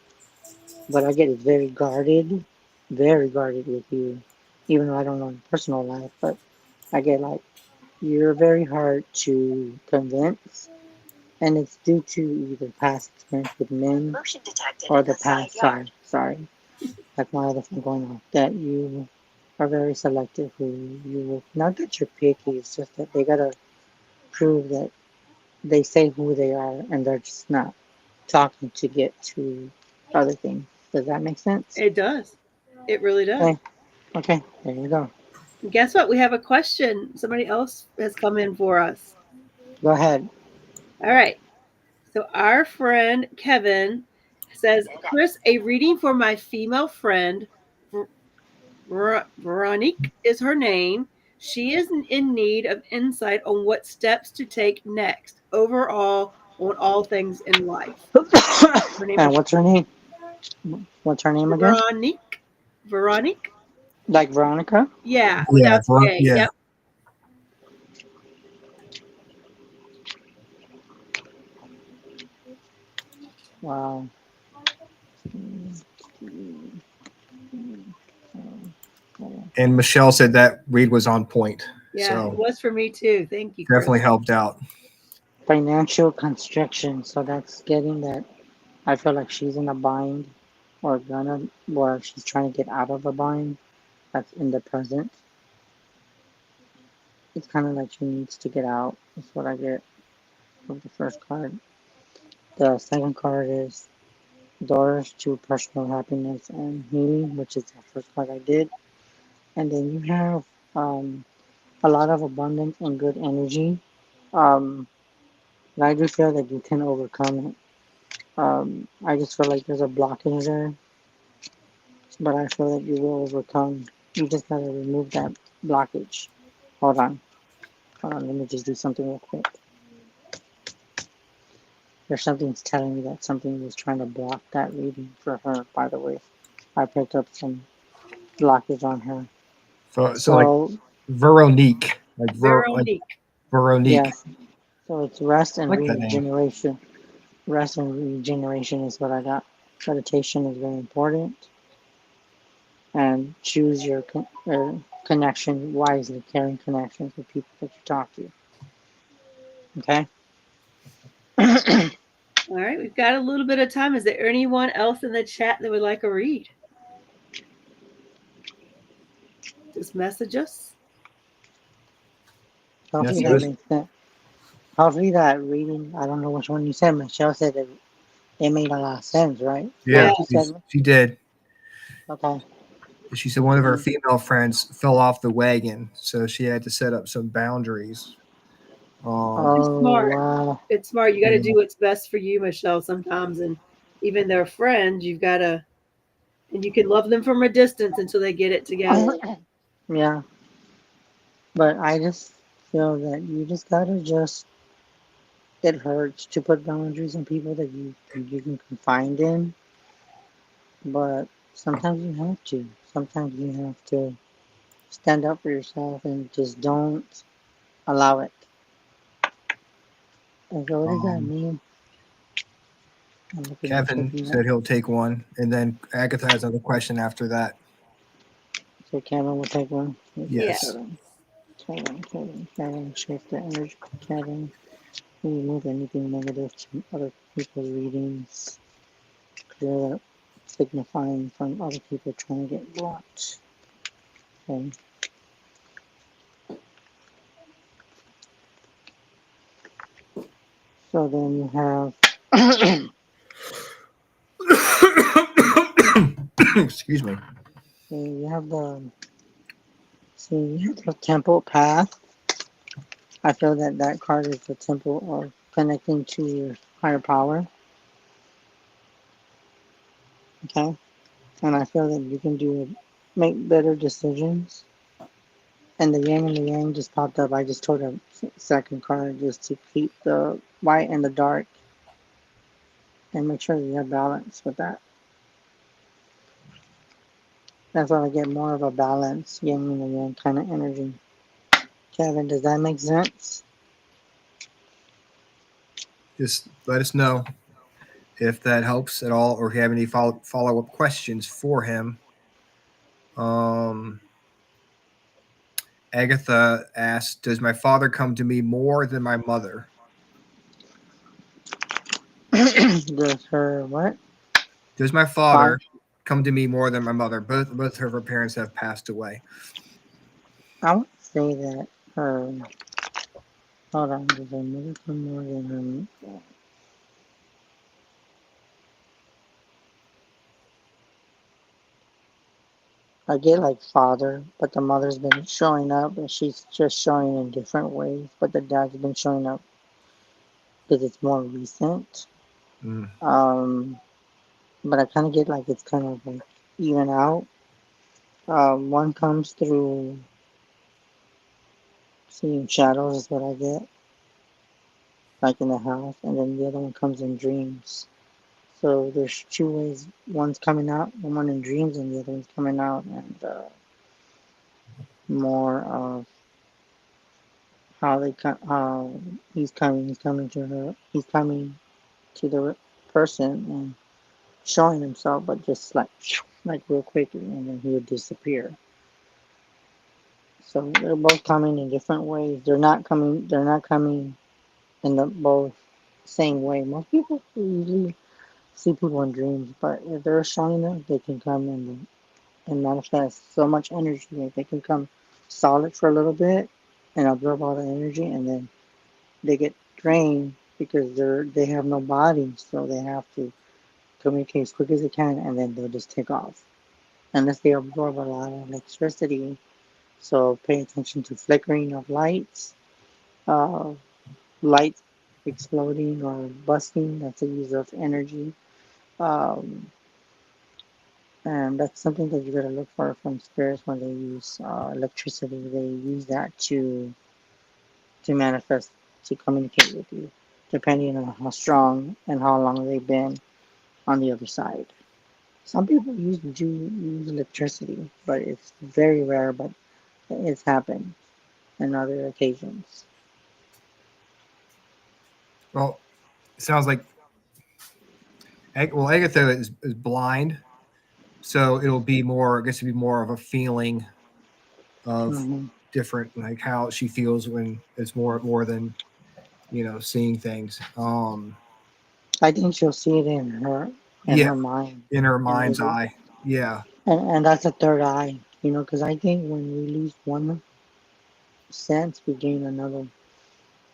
but I get it very guarded with you. Even though I don't know your personal life, but I get like you're very hard to convince, and it's due to either past experience with men or the past. Sorry, that's my other thing going on. That you are very selective. Who you will not that you're picky. It's just that they gotta prove that they say who they are, and they're just not talking to get to other things. Does that make sense? It does. It really does. Okay. Okay. There you go. Guess what? We have a question. Somebody else has come in for us. Go ahead. All right. So our friend Kevin says, Chris, a reading for my female friend, Veronique is her name. She is in need of insight on what steps to take next, overall, on all things in life. Her name And is what's her name? What's her name again? Veronique. Veronique? Like Veronica? Yeah, Yeah, without the A. yeah. Yep. Wow. And Michelle said that read was on point. Yeah, So it was for me too. Thank you, Chris. definitely helped out. Financial constriction. So that's getting that. I feel like she's in a bind or she's trying to get out of a bind. That's in the present. It's kind of like she needs to get out. That's what I get. of the first card. The second card is Doors to Personal Happiness and Healing, which is the first card I did. And then you have a lot of abundance and good energy. And I do feel that you can overcome it. I just feel like there's a blockage there, but I feel that you will overcome. You just gotta remove that blockage. Hold on. Let me just do something real quick. There's something's telling me that something was trying to block that reading for her, by the way. I picked up some blockage on her. So like Veronique. Veronique. Veronique. Yes. So it's rest and I like that name. regeneration. Rest and regeneration is what I got. Meditation is very important. And choose your connection wisely, carrying connections with people that you talk to. Okay? All right, we've got a little bit of time. Is there anyone else in the chat that would like a read? Just message us. Hopefully that makes sense. Hopefully that reading, I don't know which one you said. Michelle said that it made a lot of sense, right? Yeah, she did. Okay. She said one of her female friends fell off the wagon, so she had to set up some boundaries. It's smart. Wow. It's smart. You got to do what's best for you, Michelle, sometimes. And even their friends, you've got to, and you can love them from a distance until they get it together. Yeah. But I just feel that you just got to just, it hurts to put boundaries on people that you can confide in. But sometimes you have to. Sometimes you have to stand up for yourself and just don't allow it. And so what does that mean? Kevin said he'll take one, and then Agatha has another question after that. So Kevin will take one? Yes. Kevin, shift the energy. Kevin, remove anything negative from other people's readings. Clear up, signifying from other people trying to get blocked. Okay. So then you have excuse me. you have the temple path. I feel that card is the temple of connecting to your higher power. Okay. And I feel that you can make better decisions. And the yin and the yang just popped up. I just told a second card just to keep the white and the dark and make sure that you have balance with that. That's why I get more of a balance, yin and yang kind of energy. Kevin, does that make sense? Just let us know if that helps at all, or if you have any follow-up questions for him. Agatha asked, does my father come to me more than my mother? Does her what? Does my father come to me more than my mother? Both of her parents have passed away. I would say that her. Hold on, does her mother come more than her? I get like father, but the mother's been showing up, and she's just showing in different ways. But the dad's been showing up because it's more recent. But I kind of get like it's kind of like even out. One comes through seeing shadows is what I get, like in the house, and then the other one comes in dreams. So there's two ways. One's coming out, and one in dreams, and the other one's coming out, and more of how he's coming to her. He's coming to the person and showing himself, but just like real quickly, and then he would disappear. So they're both coming in different ways. They're not coming in the both same way. Most people usually see people in dreams, but if they're showing them, they can come and manifest so much energy that they can come solid for a little bit and absorb all the energy, and then they get drained because they have no body, so they have to communicate as quick as they can, and then they'll just take off unless they absorb a lot of electricity. So pay attention to flickering of lights, uh, lights exploding or busting. That's a use of energy. Um, and that's something that you gotta look for from spirits when they use electricity. They use that to manifest, to communicate with you, depending on how strong and how long they've been on the other side. Some people use electricity, but it's very rare, but it's happened on other occasions. Well, it sounds like Agatha is blind, so it'll be more. I guess it'll be more of a feeling of Hmm. different, like how she feels when it's more than seeing things. I think she'll see it in Yeah, her mind, in her and mind's maybe, eye. Yeah. and that's a third eye, because I think when we lose one sense, we gain another,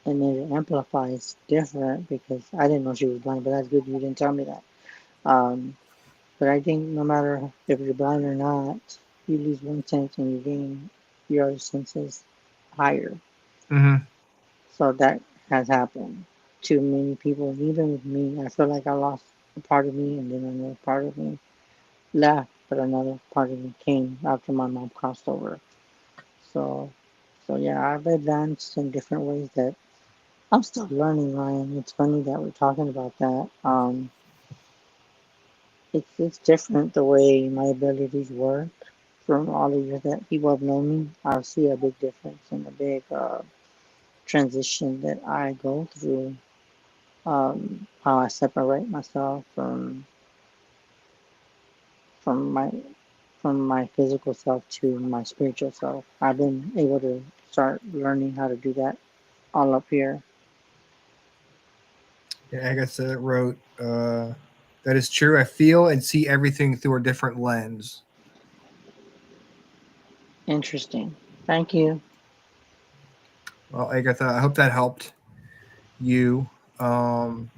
and it amplifies different. Because I didn't know she was blind, but that's good you didn't tell me that. Um, but I think no matter if you're blind or not, you lose one sense and you gain your other senses higher. Mm-hmm. So that has happened to many people. Even with me, I feel like I lost a part of me, and then another part of me left, but another part of me came after my mom crossed over. So, so yeah, I've advanced in different ways that I'm still learning, Ryan. It's funny that we're talking about that. It's different the way my abilities work from all the years that people have known me. I see a big difference and a big transition that I go through. How I separate myself from my from my physical self to my spiritual self. I've been able to start learning how to do that all up here. Yeah, Agatha wrote, "That is true. I feel and see everything through a different lens." Interesting. Thank you. Well, Agatha, I hope that helped you, and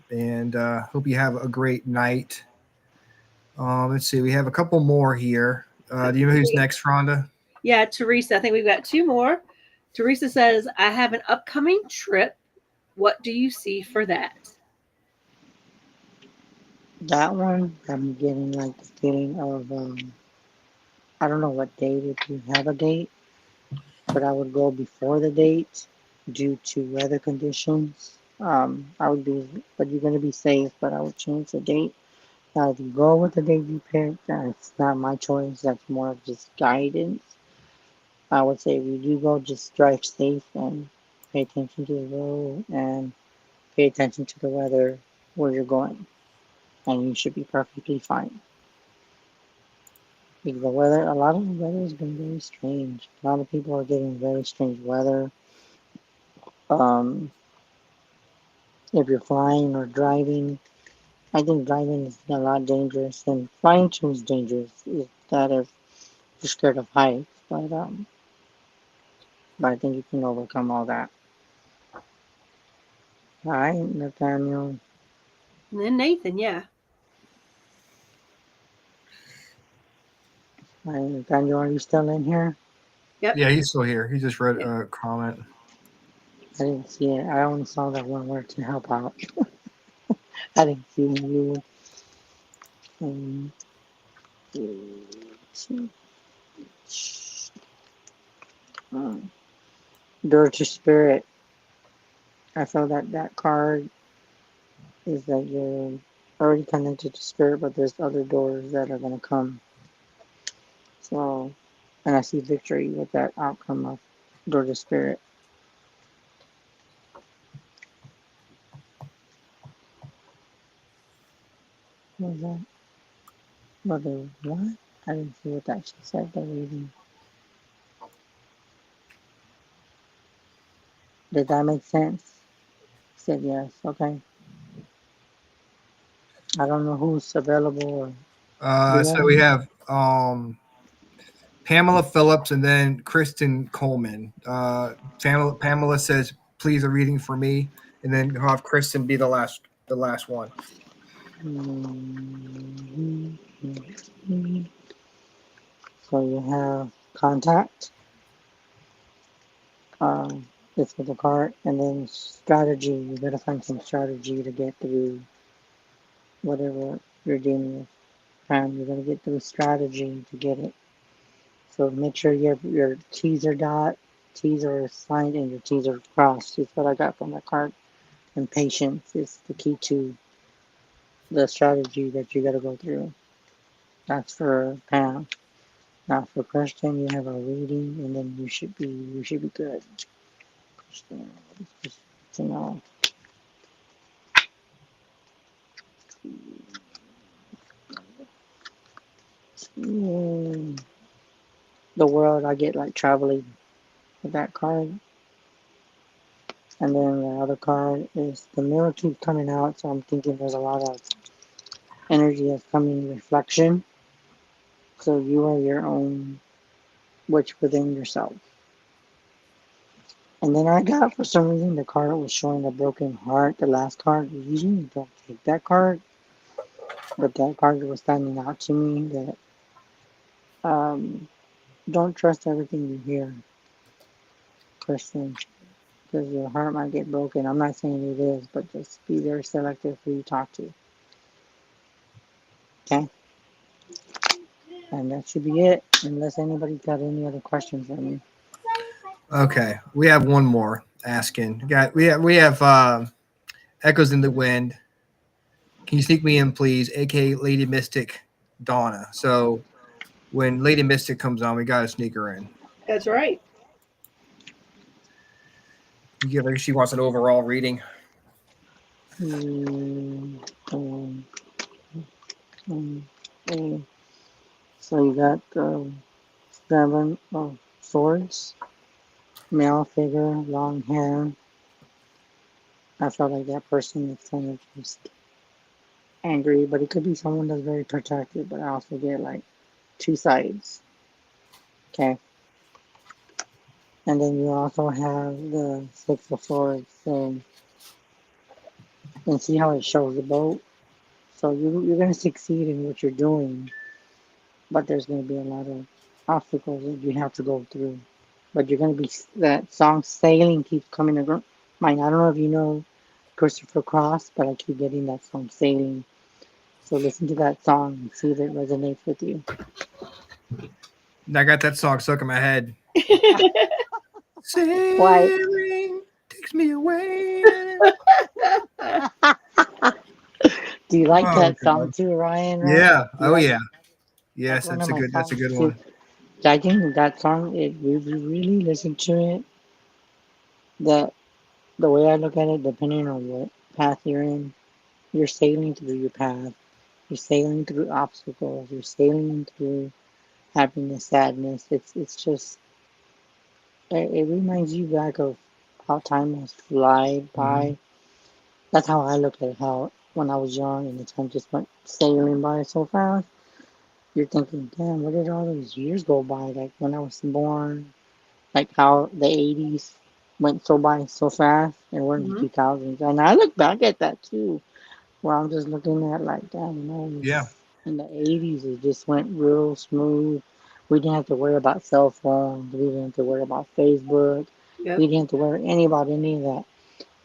hope you have a great night. Let's see, we have a couple more here. Do you know who's next, Rhonda? Yeah, Teresa. I think we've got two more. Teresa says, I have an upcoming trip. What do you see for that? That one, I'm getting like the feeling of I don't know what date, if you have a date, but I would go before the date due to weather conditions. I would be, but you're gonna be safe, but I would change the date. If you go with the date you picked, it's not my choice. That's more of just guidance. I would say if you do go, just drive safe and pay attention to the road and pay attention to the weather where you're going, and you should be perfectly fine. Because the weather, a lot of the weather has been very strange. A lot of people are getting very strange weather. Um, if you're flying or driving, I think driving is a lot dangerous, and flying too is dangerous. Is that if you're scared of heights, but I think you can overcome all that. Hi, Nathaniel. And then Nathan, yeah. Hi, Nathaniel. Are you still in here? Yep. Yeah, he's still here. He just wrote a comment. I didn't see it. I only saw that one word to help out. I didn't see you. Um, door to spirit. I feel that that card is that you're already connected to spirit, but there's other doors that are going to come. So, and I see victory with that outcome of door to spirit. What was that? Mother, what? I didn't see what that she said. The reading. Did that make sense? Said yes. Okay. I don't know who's available. Or do So that. we have Pamela Phillips and then Kristen Coleman. Pamela says, "Please a reading for me." and then have Kristen be the last one. So you have contact. It's with the card, and then strategy. You gotta find some strategy to get through whatever you're dealing with. And you're gonna get through strategy to get it. So make sure your T's are dot, T's are signed, and your T's are crossed. Is what I got from that card. And patience is the key to the strategy that you gotta go through. That's for Pam. Now for Christian, you have a reading, and then you should be good. Christian, just to know. The world, I get like traveling with that card. And then the other card is the mirror keeps coming out, so I'm thinking there's a lot of energy that's coming, reflection. So you are your own witch within yourself. And then I got, for some reason, the card was showing a broken heart. The last card, usually you don't take that card. But that card was standing out to me that don't trust everything you hear, Kristen, because your heart might get broken. I'm not saying it is, but just be very selective who you talk to. Okay? And that should be it, unless anybody's got any other questions for me. Okay, we have one more asking. We have Echoes in the Wind. Can you sneak me in, please? AKA Lady Mystic Donna. So when Lady Mystic comes on, we gotta sneak her in. That's right. You give her. She wants an overall reading. So you got 7 of swords, male figure, long hair. I felt like that person is kind of just angry, but it could be someone that's very protective. But I also get like 2 sides. Okay. And then you also have the 6 of swords. So and see how it shows the boat. So you're going to succeed in what you're doing, but there's going to be a lot of obstacles that you have to go through. But you're going to be, that song Sailing keeps coming to mind. I don't know if you know Christopher Cross, but I keep getting that song Sailing. So listen to that song and see if it resonates with you. I got that song stuck in my head. Sailing Why? takes me away. Do you like that song too, Ryan? Right? Yeah. Oh like, yeah. Yes, that's a good one. I think that song, if you really listen to it, the way I look at it, depending on what path you're in, you're sailing through your path. You're sailing through obstacles. You're sailing through happiness, sadness. It's just it reminds you back of how time has fly by. Mm-hmm. That's how I look at how when I was young and the time just went sailing by so fast. You're thinking, damn, where did all those years go by? Like when I was born, like how the 80s went so by so fast, and we're in the 2000s. And I look back at that too, where I'm just looking at like, damn, in the 80s it just went real smooth. We didn't have to worry about cell phones. We didn't have to worry about Facebook. Yep. We didn't have to worry about any of that.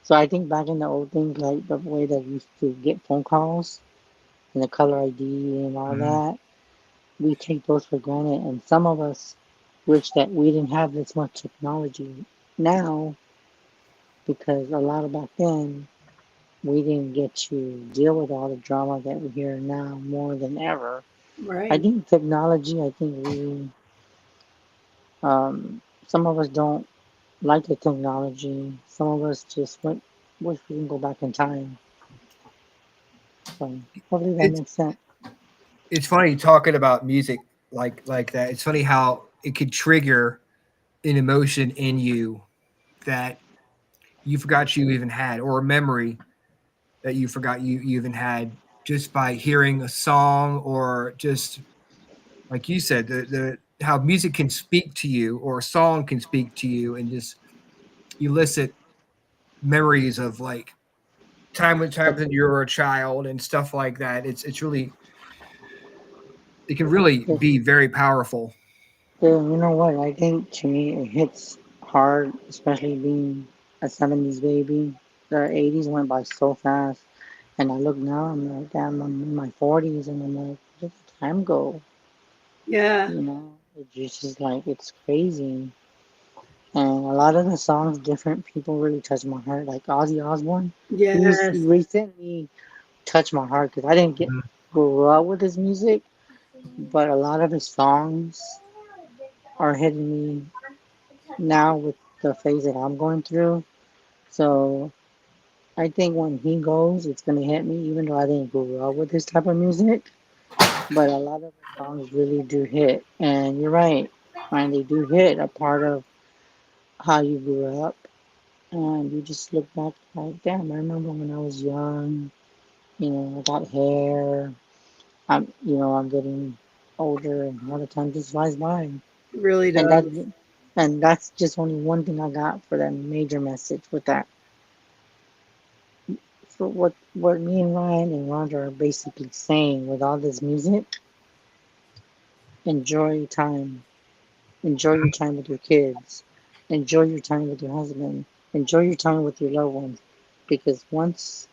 So I think back in the old things, like the way that we used to get phone calls and the caller ID and all that, we take those for granted. And some of us wish that we didn't have this much technology now, because a lot of back then, we didn't get to deal with all the drama that we hear now more than ever. Right. I think technology, we, some of us don't like the technology. Some of us just wish we can go back in time. So hopefully that makes sense. It's funny talking about music like that. It's funny how it could trigger an emotion in you that you forgot you even had, or a memory that you forgot you even had, just by hearing a song, or just like you said, the how music can speak to you, or a song can speak to you, and just elicit memories of like time when you were a child and stuff like that. It's really, it can really be very powerful. Yeah, you know what? I think to me it hits hard, especially being a 70s baby. The 80s went by so fast. And I look now, I'm like, damn, I'm in my 40s, and I'm like, where did the time go? Yeah. You know, it's just like, it's crazy. And a lot of the songs, different people really touch my heart. Like Ozzy Osbourne, Yes. he recently touched my heart because I didn't grow up with his music, but a lot of his songs are hitting me now with the phase that I'm going through. So I think when he goes, it's gonna hit me, even though I didn't grow up with this type of music. But a lot of the songs really do hit, and you're right, and they do hit a part of how you grew up, and you just look back like, damn, I remember when I was young. You know, I got hair. I'm getting older, and all the time just flies by. It really And does. that's just only one thing I got for that major message with that. For what me and Ryan and Rhonda are basically saying with all this music, enjoy your time. Enjoy your time with your kids. Enjoy your time with your husband. Enjoy your time with your loved ones. Because once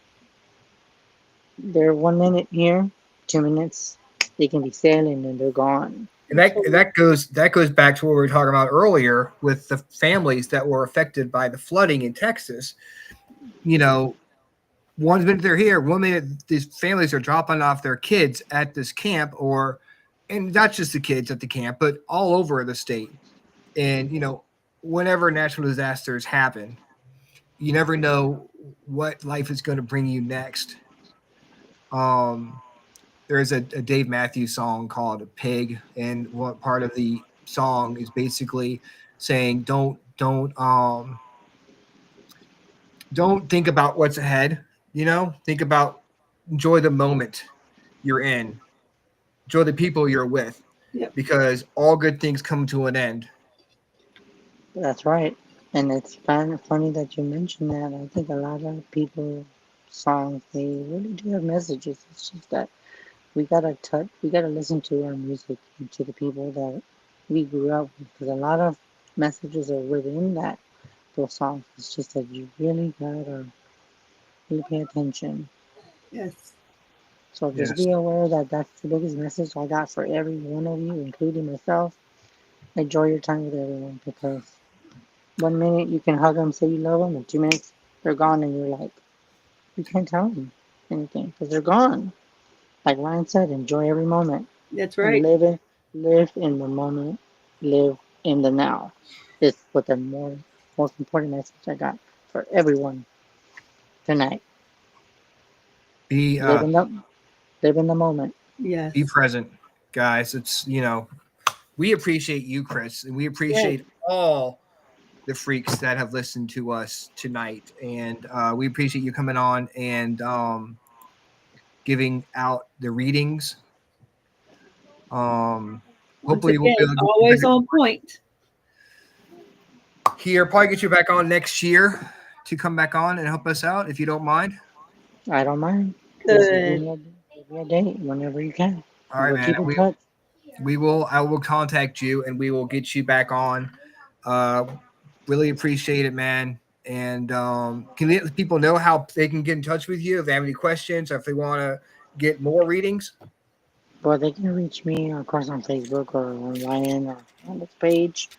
they're 1 minute here, 2 minutes, they can be sailing and they're gone. And that goes back to what we were talking about earlier with the families that were affected by the flooding in Texas. You know, 1 minute they're here, 1 minute these families are dropping off their kids at this camp, and not just the kids at the camp, but all over the state. And you know, whenever natural disasters happen, you never know what life is going to bring you next. There's a Dave Matthews song called "Pig," and what part of the song is basically saying, don't think about what's ahead. You know, think about, enjoy the moment you're in, enjoy the people you're with, because all good things come to an end. That's right. And it's kind of funny that you mentioned that. I think a lot of people songs, they really do have messages. It's just that we gotta listen to our music and to the people that we grew up with, because a lot of messages are within those songs. It's just that you really gotta really pay attention. Yes. So just be aware that that's the biggest message I got for every one of you, including myself. Enjoy your time with everyone, because 1 minute you can hug them, say you love them, and 2 minutes they're gone, and you're like, you can't tell them anything because they're gone. Like Ryan said, enjoy every moment. That's And right. live in the moment, live in the now. Is what the most important message I got for everyone tonight. Be Live in the moment. Yes. Be present, guys. It's, you know, we appreciate you, Chris, and we appreciate all the freaks that have listened to us tonight, and we appreciate you coming on and giving out the readings. Once Hopefully again, we'll be able to always on point. Here, probably get you back on next year to come back on and help us out if you don't mind. I don't mind. Good. Give me a date whenever you can. All right, We'll man. keep in touch. I will contact you and we will get you back on. Really appreciate it, man. And can you let people know how they can get in touch with you if they have any questions or if they want to get more readings? Well, they can reach me, of course, on Facebook or on Ryan or on this page,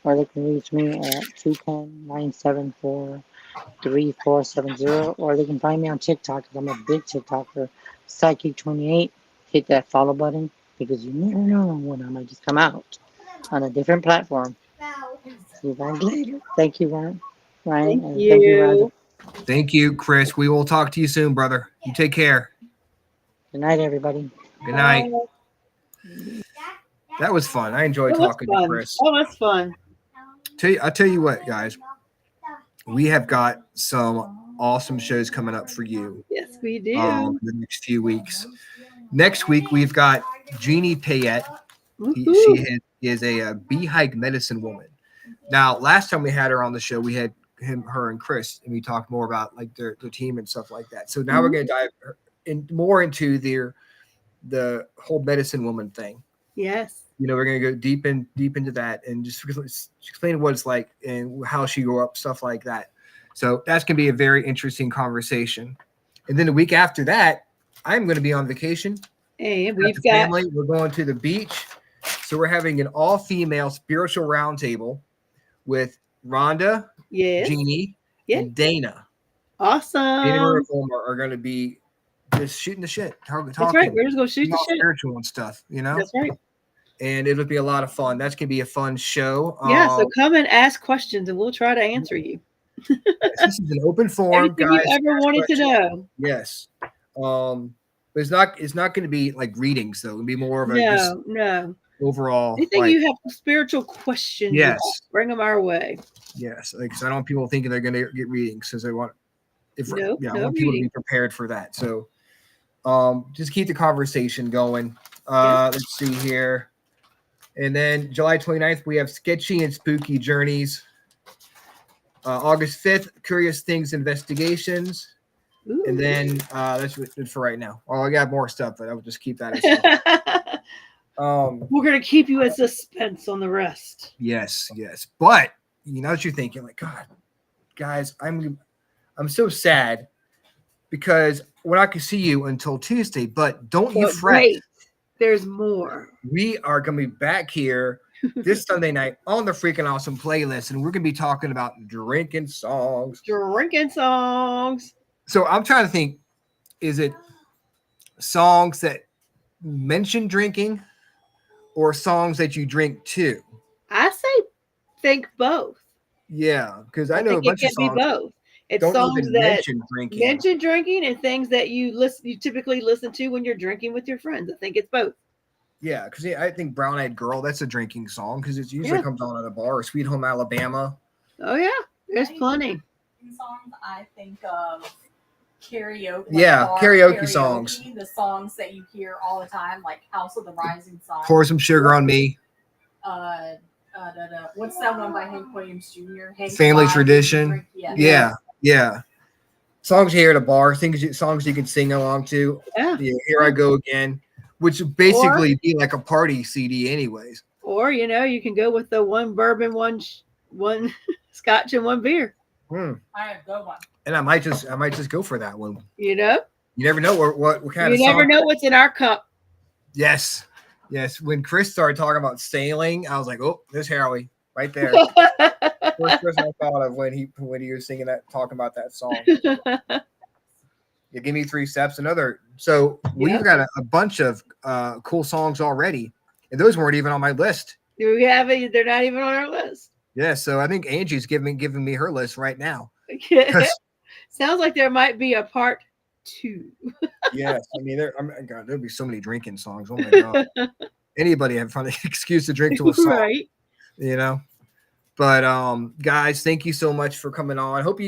or they can reach me at 210-974-3470, or they can find me on TikTok, because I'm a big TikToker, Psychic28. Hit that follow button, because you never know when I might just come out on a different platform. See you guys later. Thank you, Ryan. Thank And you. thank you, Rhonda. Thank you, Chris. We will talk to you soon, brother. You take care. Good night, everybody. Good night. That was fun. I enjoyed talking to Chris. That was fun. I'll tell you what, guys. We have got some awesome shows coming up for you. Yes, we do. The next few weeks. Next week, we've got Jeannie Payette. She is a bee hike medicine woman. Now, last time we had her on the show, we had her and Chris, and we talked more about like their team and stuff like that. So now we're going to dive more into the whole medicine woman thing. Yes. We're going to go deep into that and just explain what it's like and how she grew up, stuff like that. So that's going to be a very interesting conversation. And then the week after that, I'm going to be on vacation. And we're going to the beach. So we're having an all-female spiritual roundtable with Rhonda, Jeannie, and Dana. Awesome. Dana and Omar are going to be just shooting the shit. Talking. That's right. We're just going to shoot the shit. Spiritual and stuff, That's right. And it'll be a lot of fun. That's going to be a fun show. Yeah, so come and ask questions, and we'll try to answer you. This is an open forum, Everything guys. you ever wanted to know. Yes. But it's not going to be like readings, though. It'll be more of a no. Overall. Anything you have spiritual questions yes. about, bring them our way. Yes. Because I don't want people thinking they're going to get readings because they want I want people to be prepared for that. So just keep the conversation going. Let's see here. And then July 29th, we have Sketchy and Spooky Journeys. August 5th, Curious Things Investigations. Ooh. And then that's it for right now. I got more stuff, but I would just keep that as we're going to keep you in suspense on the rest. Yes. But you know what you're thinking, like, God, guys, I'm so sad because we're not going to see you until Tuesday, but don't you fret. Wait. There's more. We are going to be back here this Sunday night on the Freakin Awesome playlist, and we're going to be talking about drinking songs. So I'm trying to think, is it songs that mention drinking or songs that you drink too? I say think both. Yeah, because I know a bunch of songs. It can be both. It's songs that mention drinking and things that you typically listen to when you're drinking with your friends. I think it's both. Yeah, because I think Brown Eyed Girl, that's a drinking song because it usually comes on at a bar. Or Sweet Home Alabama. Oh yeah, there's plenty. Songs I think of karaoke. Yeah, karaoke songs. The songs that you hear all the time, like House of the Rising Sun. Pour Some Sugar on Me. What's that one by Hank Williams Jr.? Family Tradition. Yeah. Songs you hear at a bar, songs you can sing along to. Yeah. Here I Go Again, which would basically be like a party CD anyways. Or, you can go with the one bourbon, one scotch, and one beer. I have go one. And I might just go for that one. You never know what kind of You never know what's in our cup. Yes. When Chris started talking about sailing, I was like, oh, there's Harry right there. First person I thought of when he was singing that, talking about that song. Give Me 3 Steps. So we've got a bunch of cool songs already, and those weren't even on my list. Do we have it? They're not even on our list. Yeah, so I think Angie's giving me her list right now. Sounds like there might be a part 2. Yes, I mean, there'll be so many drinking songs. Oh my god, anybody have an excuse to drink to a song, right? But guys, thank you so much for coming on. Hope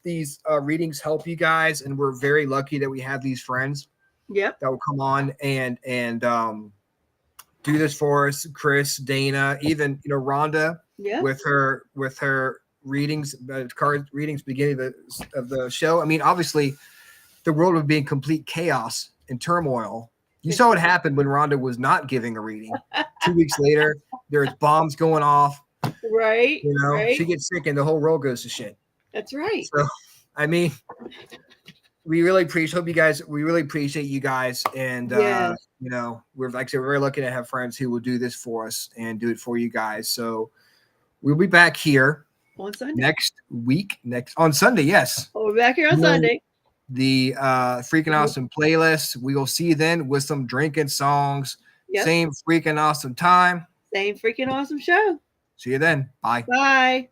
these readings help you guys, and we're very lucky that we have these friends. Yep. That will come on and do this for us. Chris, Dana, even Rhonda. Yeah. With her readings, card readings, beginning of the show. I mean, obviously, the world would be in complete chaos and turmoil. You saw what happened when Rhonda was not giving a reading. 2 weeks later, there's bombs going off. Right. Right. She gets sick and the whole world goes to shit. That's right. So, I mean, we really appreciate you guys. And, we're like I said, we're very lucky to have friends who will do this for us and do it for you guys. So we'll be back here on Sunday next week, on Sunday. Yes. We'll be back here on Sunday. The Freakin Awesome playlist. We will see you then with some drinking songs. Yep. Same Freakin Awesome time. Same Freakin Awesome show. See you then. Bye. Bye.